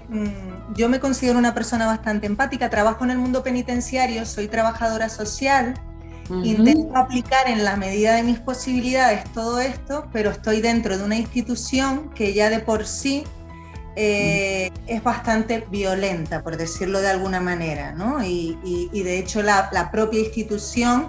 yo me considero una persona bastante empática, trabajo en el mundo penitenciario, soy trabajadora social, intento aplicar en la medida de mis posibilidades todo esto, pero estoy dentro de una institución que ya de por sí es bastante violenta, por decirlo de alguna manera, ¿no? Y de hecho la propia institución,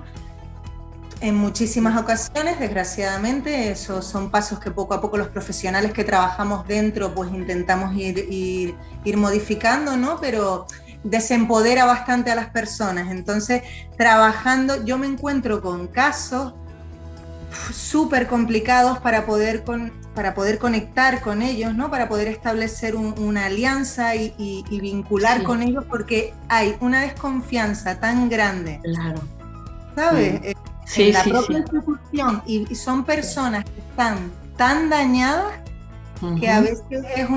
en muchísimas ocasiones, desgraciadamente, esos son pasos que poco a poco los profesionales que trabajamos dentro pues intentamos ir modificando, ¿no? Pero desempodera bastante a las personas. Entonces, trabajando, yo me encuentro con casos súper complicados para poder conectar con ellos, ¿no? Para poder establecer una alianza y vincular con ellos, porque hay una desconfianza tan grande. Claro. ¿Sabes? Sí, en la propia institución, y son personas que están tan dañadas que a veces es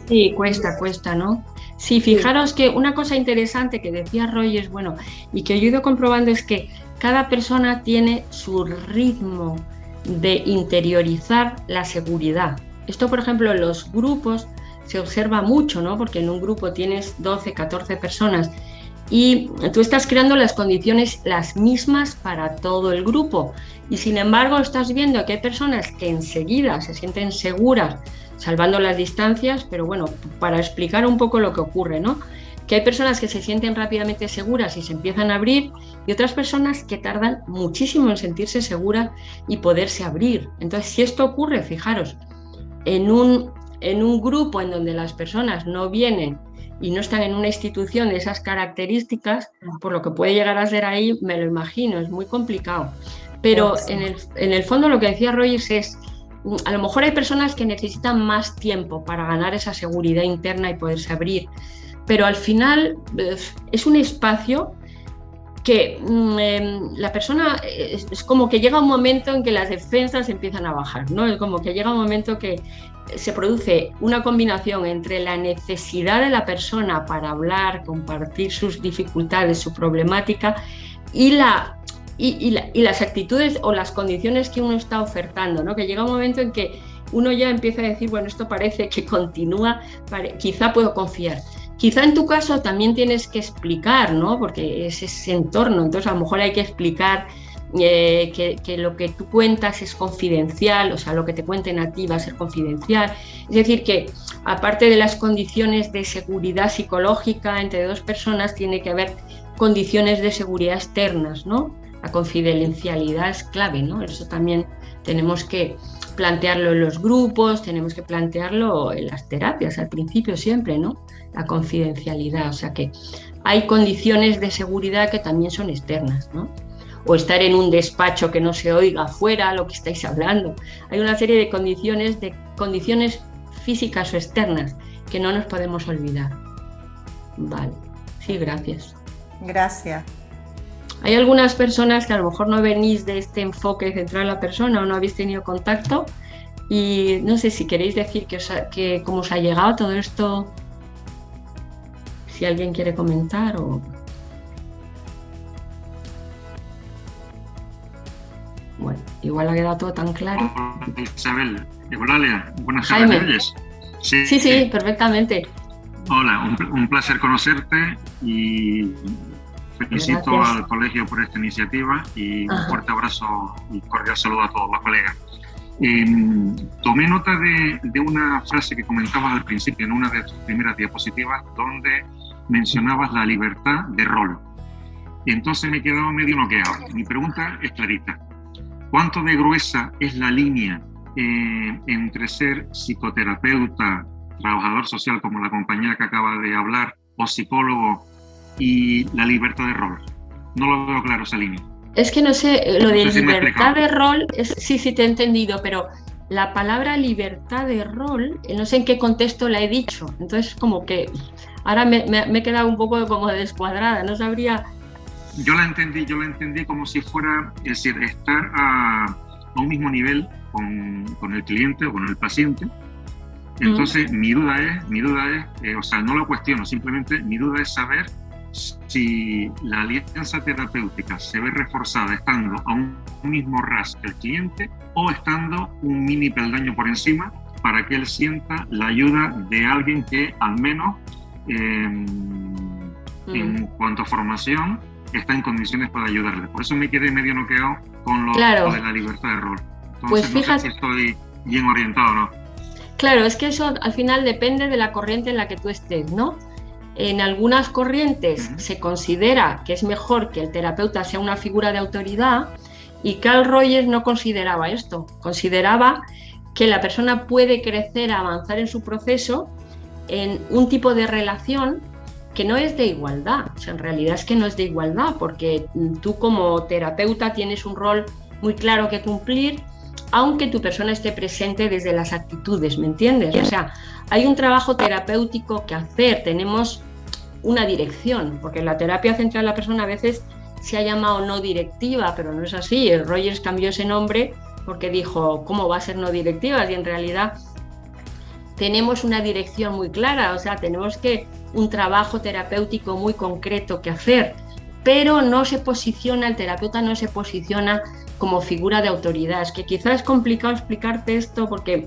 Sí, cuesta, ¿no? Sí, fijaros que una cosa interesante que decía Rogers, bueno, y que yo he ido comprobando, es que cada persona tiene su ritmo de interiorizar la seguridad. Esto, por ejemplo, en los grupos se observa mucho, ¿no? Porque en un grupo tienes 12, 14 personas y tú estás creando las condiciones las mismas para todo el grupo, y sin embargo estás viendo que hay personas que enseguida se sienten seguras, salvando las distancias, pero bueno, para explicar un poco lo que ocurre, ¿no? Que hay personas que se sienten rápidamente seguras y se empiezan a abrir, y otras personas que tardan muchísimo en sentirse seguras y poderse abrir. Entonces, si esto ocurre, fijaros, en un grupo en donde las personas no vienen y no están en una institución de esas características, por lo que puede llegar a ser ahí, me lo imagino, es muy complicado. Pero en el fondo lo que decía Rogers es, a lo mejor hay personas que necesitan más tiempo para ganar esa seguridad interna y poderse abrir, pero al final es un espacio que la persona es como que llega un momento en que las defensas empiezan a bajar, ¿no? Es como que llega un momento que se produce una combinación entre la necesidad de la persona para hablar, compartir sus dificultades, su problemática, y las actitudes o las condiciones que uno está ofertando, ¿no? Que llega un momento en que uno ya empieza a decir, bueno, esto parece que continúa, quizá puedo confiar. Quizá en tu caso también tienes que explicar, ¿no? Porque es ese entorno, entonces a lo mejor hay que explicar que lo que tú cuentas es confidencial, o sea, lo que te cuenten a ti va a ser confidencial. Es decir, que aparte de las condiciones de seguridad psicológica entre dos personas, tiene que haber condiciones de seguridad externas, ¿no? La confidencialidad es clave, ¿no? Eso también tenemos que plantearlo en los grupos, tenemos que plantearlo en las terapias al principio siempre, ¿no? La confidencialidad, o sea que hay condiciones de seguridad que también son externas, ¿no? o estar en un despacho que no se oiga afuera lo que estáis hablando. Hay una serie de condiciones físicas o externas que no nos podemos olvidar. Vale, sí, gracias. Gracias. Hay algunas personas que a lo mejor no venís de este enfoque central en la persona o no habéis tenido contacto y no sé si queréis decir cómo os ha llegado todo esto, si alguien quiere comentar o... Bueno, igual ha quedado todo tan claro. Isabel, Eulalia, buenas Jaime. tardes. Sí, perfectamente. Hola, un placer conocerte y felicito Gracias. al colegio por esta iniciativa y un fuerte abrazo y cordial saludo a todos los colegas. Tomé nota de una frase que comentabas al principio en una de tus primeras diapositivas donde mencionabas la libertad de rol. Y entonces me he quedado medio noqueado. Mi pregunta es clarita. ¿Cuánto de gruesa es la línea entre ser psicoterapeuta, trabajador social como la compañera que acaba de hablar, o psicólogo y la libertad de rol? No lo veo claro esa línea. Es que no sé, lo de No sé si me he libertad de explicado. rol, sí te he entendido, pero la palabra libertad de rol, no sé en qué contexto la he dicho, entonces como que ahora me he quedado un poco como descuadrada, no sabría... Yo la entendí como si fuera, es decir, estar a un mismo nivel con el cliente o con el paciente. Entonces, mi duda es, o sea, no lo cuestiono, simplemente mi duda es saber si la alianza terapéutica se ve reforzada estando a un mismo ras que el cliente o estando un mini peldaño por encima para que él sienta la ayuda de alguien que al menos en cuanto a formación está en condiciones para ayudarle. Por eso me quedé medio noqueado con lo de la libertad de rol. Entonces, pues fíjate, no sé si estoy bien orientado o no. Claro, es que eso al final depende de la corriente en la que tú estés, ¿no? En algunas corrientes se considera que es mejor que el terapeuta sea una figura de autoridad y Carl Rogers no consideraba esto. Consideraba que la persona puede crecer, avanzar en su proceso en un tipo de relación que no es de igualdad. O sea, en realidad es que no es de igualdad porque tú como terapeuta tienes un rol muy claro que cumplir, aunque tu persona esté presente desde las actitudes, ¿me entiendes? O sea, hay un trabajo terapéutico que hacer, tenemos una dirección, porque la terapia central de la persona a veces se ha llamado no directiva, pero no es así. El Rogers cambió ese nombre porque dijo, ¿cómo va a ser no directiva? Y en realidad tenemos una dirección muy clara, o sea, tenemos un trabajo terapéutico muy concreto que hacer, pero no se posiciona, el terapeuta no se posiciona como figura de autoridad. Es que quizás es complicado explicarte esto porque,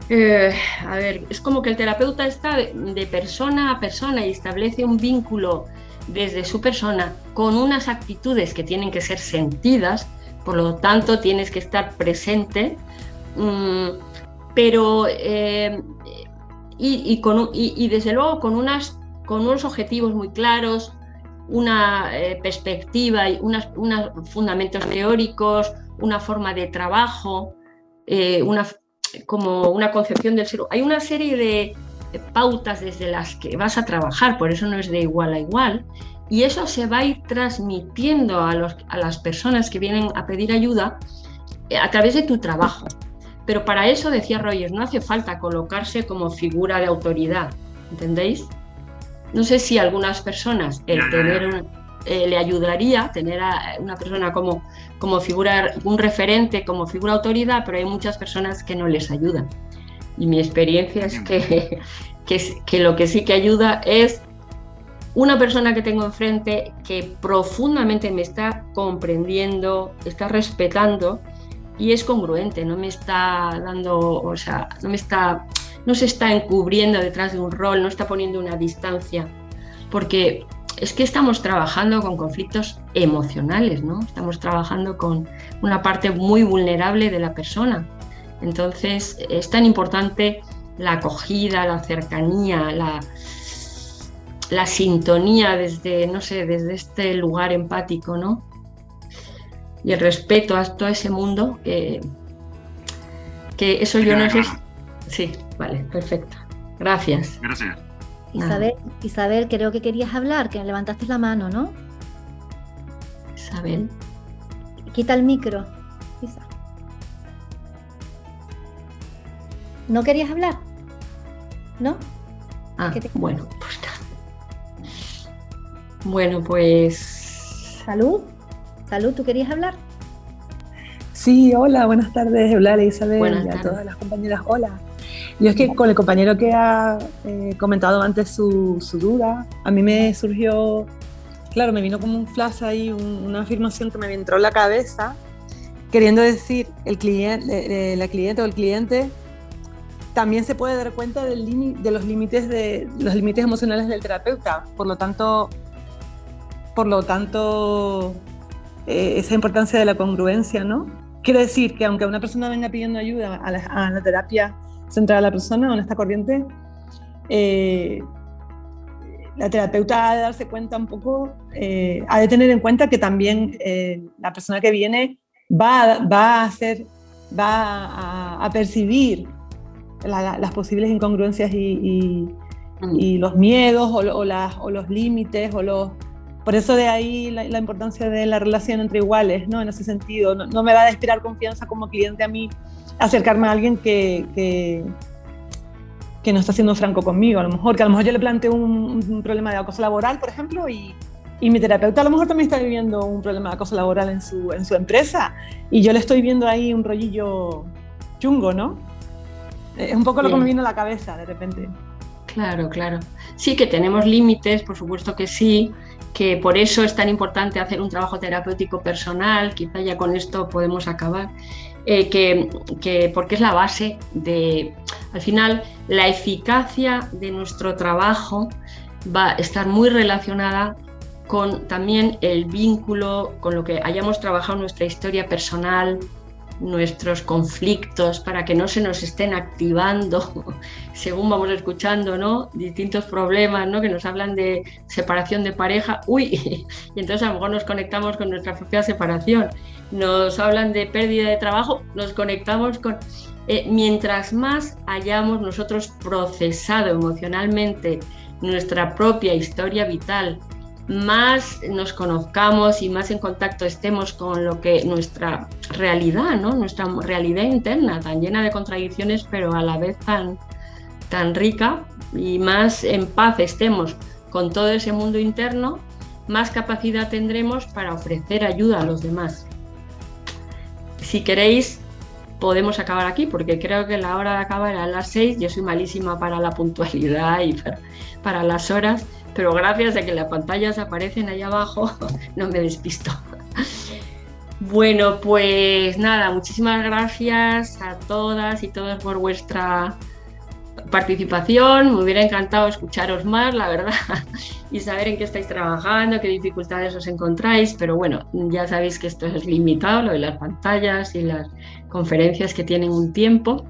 a ver, es como que el terapeuta está de persona a persona y establece un vínculo desde su persona con unas actitudes que tienen que ser sentidas, por lo tanto tienes que estar presente, pero y desde luego con unos objetivos muy claros, una perspectiva y unos fundamentos teóricos, una forma de trabajo, como una concepción del ser. Hay una serie de pautas desde las que vas a trabajar, por eso no es de igual a igual, y eso se va a ir transmitiendo a las personas que vienen a pedir ayuda a través de tu trabajo. Pero para eso, decía Rogers, no hace falta colocarse como figura de autoridad, ¿entendéis? No sé si a algunas personas le ayudaría tener a una persona como figura, un referente, como figura de autoridad, pero hay muchas personas que no les ayudan. Y mi experiencia es que lo que sí que ayuda es una persona que tengo enfrente que profundamente me está comprendiendo, está respetando y es congruente, no me está dando, o sea, no se está encubriendo detrás de un rol, no está poniendo una distancia, porque es que estamos trabajando con conflictos emocionales, ¿no? Estamos trabajando con una parte muy vulnerable de la persona. Entonces es tan importante la acogida, la cercanía, la sintonía desde este lugar empático, ¿no? Y el respeto a todo ese mundo que eso yo no sé. Sí, vale, perfecto. Gracias. Gracias. Isabel, creo que querías hablar, que levantaste la mano, ¿no? Isabel. Quita el micro, Isa. ¿No querías hablar? ¿No? Bueno, pues nada. Bueno, pues... Salud, ¿tú querías hablar? Sí, hola, buenas tardes, Eulalia, Isabel, Buenas y a tardes. todas las compañeras, hola. Yo es que con el compañero que ha comentado antes su duda, a mí me surgió, claro, me vino como un flash ahí, una afirmación que me entró en la cabeza, queriendo decir, la cliente o el cliente también se puede dar cuenta de los límites emocionales del terapeuta, por lo tanto, esa importancia de la congruencia, ¿no? Quiere decir que aunque una persona venga pidiendo ayuda a la terapia centrada a la persona o en esta corriente, la terapeuta ha de darse cuenta un poco, ha de tener en cuenta que también la persona que viene va a percibir las posibles incongruencias y los miedos o los límites por eso de ahí la importancia de la relación entre iguales, ¿no? En ese sentido, no me va a inspirar confianza como cliente a mí acercarme a alguien que no está siendo franco conmigo, a lo mejor yo le planteo un problema de acoso laboral, por ejemplo, y mi terapeuta a lo mejor también está viviendo un problema de acoso laboral en su empresa, y yo le estoy viendo ahí un rollillo chungo, ¿no? Es un poco lo que me vino a la cabeza de repente. Claro. Sí que tenemos límites, por supuesto que sí, que por eso es tan importante hacer un trabajo terapéutico personal, quizá ya con esto podemos acabar, porque es la base de, al final, la eficacia de nuestro trabajo va a estar muy relacionada con también el vínculo, con lo que hayamos trabajado en nuestra historia personal, nuestros conflictos, para que no se nos estén activando según vamos escuchando, ¿no? Distintos problemas, ¿no? Que nos hablan de separación de pareja, y entonces a lo mejor nos conectamos con nuestra propia separación. Nos hablan de pérdida de trabajo, nos conectamos con... mientras más hayamos nosotros procesado emocionalmente nuestra propia historia vital, más nos conozcamos y más en contacto estemos con lo que nuestra realidad, ¿no? Nuestra realidad interna, tan llena de contradicciones, pero a la vez tan rica, y más en paz estemos con todo ese mundo interno, más capacidad tendremos para ofrecer ayuda a los demás. Si queréis, podemos acabar aquí, porque creo que la hora de acabar era a las 6, yo soy malísima para la puntualidad y para las horas, pero gracias a que las pantallas aparecen ahí abajo, no me despisto. Bueno, pues nada, muchísimas gracias a todas y todos por vuestra participación. Me hubiera encantado escucharos más, la verdad, y saber en qué estáis trabajando, qué dificultades os encontráis, pero bueno, ya sabéis que esto es limitado, lo de las pantallas y las conferencias que tienen un tiempo.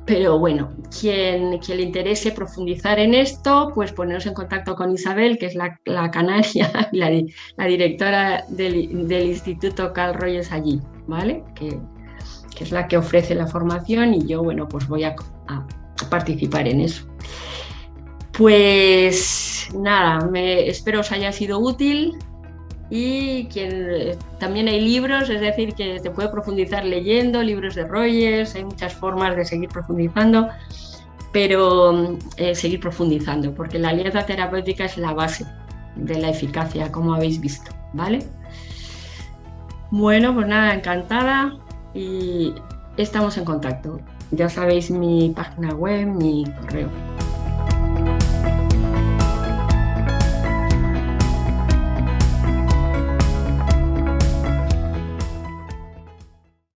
Pero bueno, quien le interese profundizar en esto, pues poneros en contacto con Isabel, que es la canaria, la directora del Instituto Carl Rogers allí, ¿vale? Que es la que ofrece la formación, y yo, bueno, pues voy a participar en eso. Pues nada, espero os haya sido útil. Y también hay libros, es decir, que se puede profundizar leyendo libros de Rogers, hay muchas formas de seguir profundizando, pero seguir profundizando, porque la alianza terapéutica es la base de la eficacia, como habéis visto, ¿vale? Bueno, pues nada, encantada, y estamos en contacto. Ya sabéis mi página web, mi correo.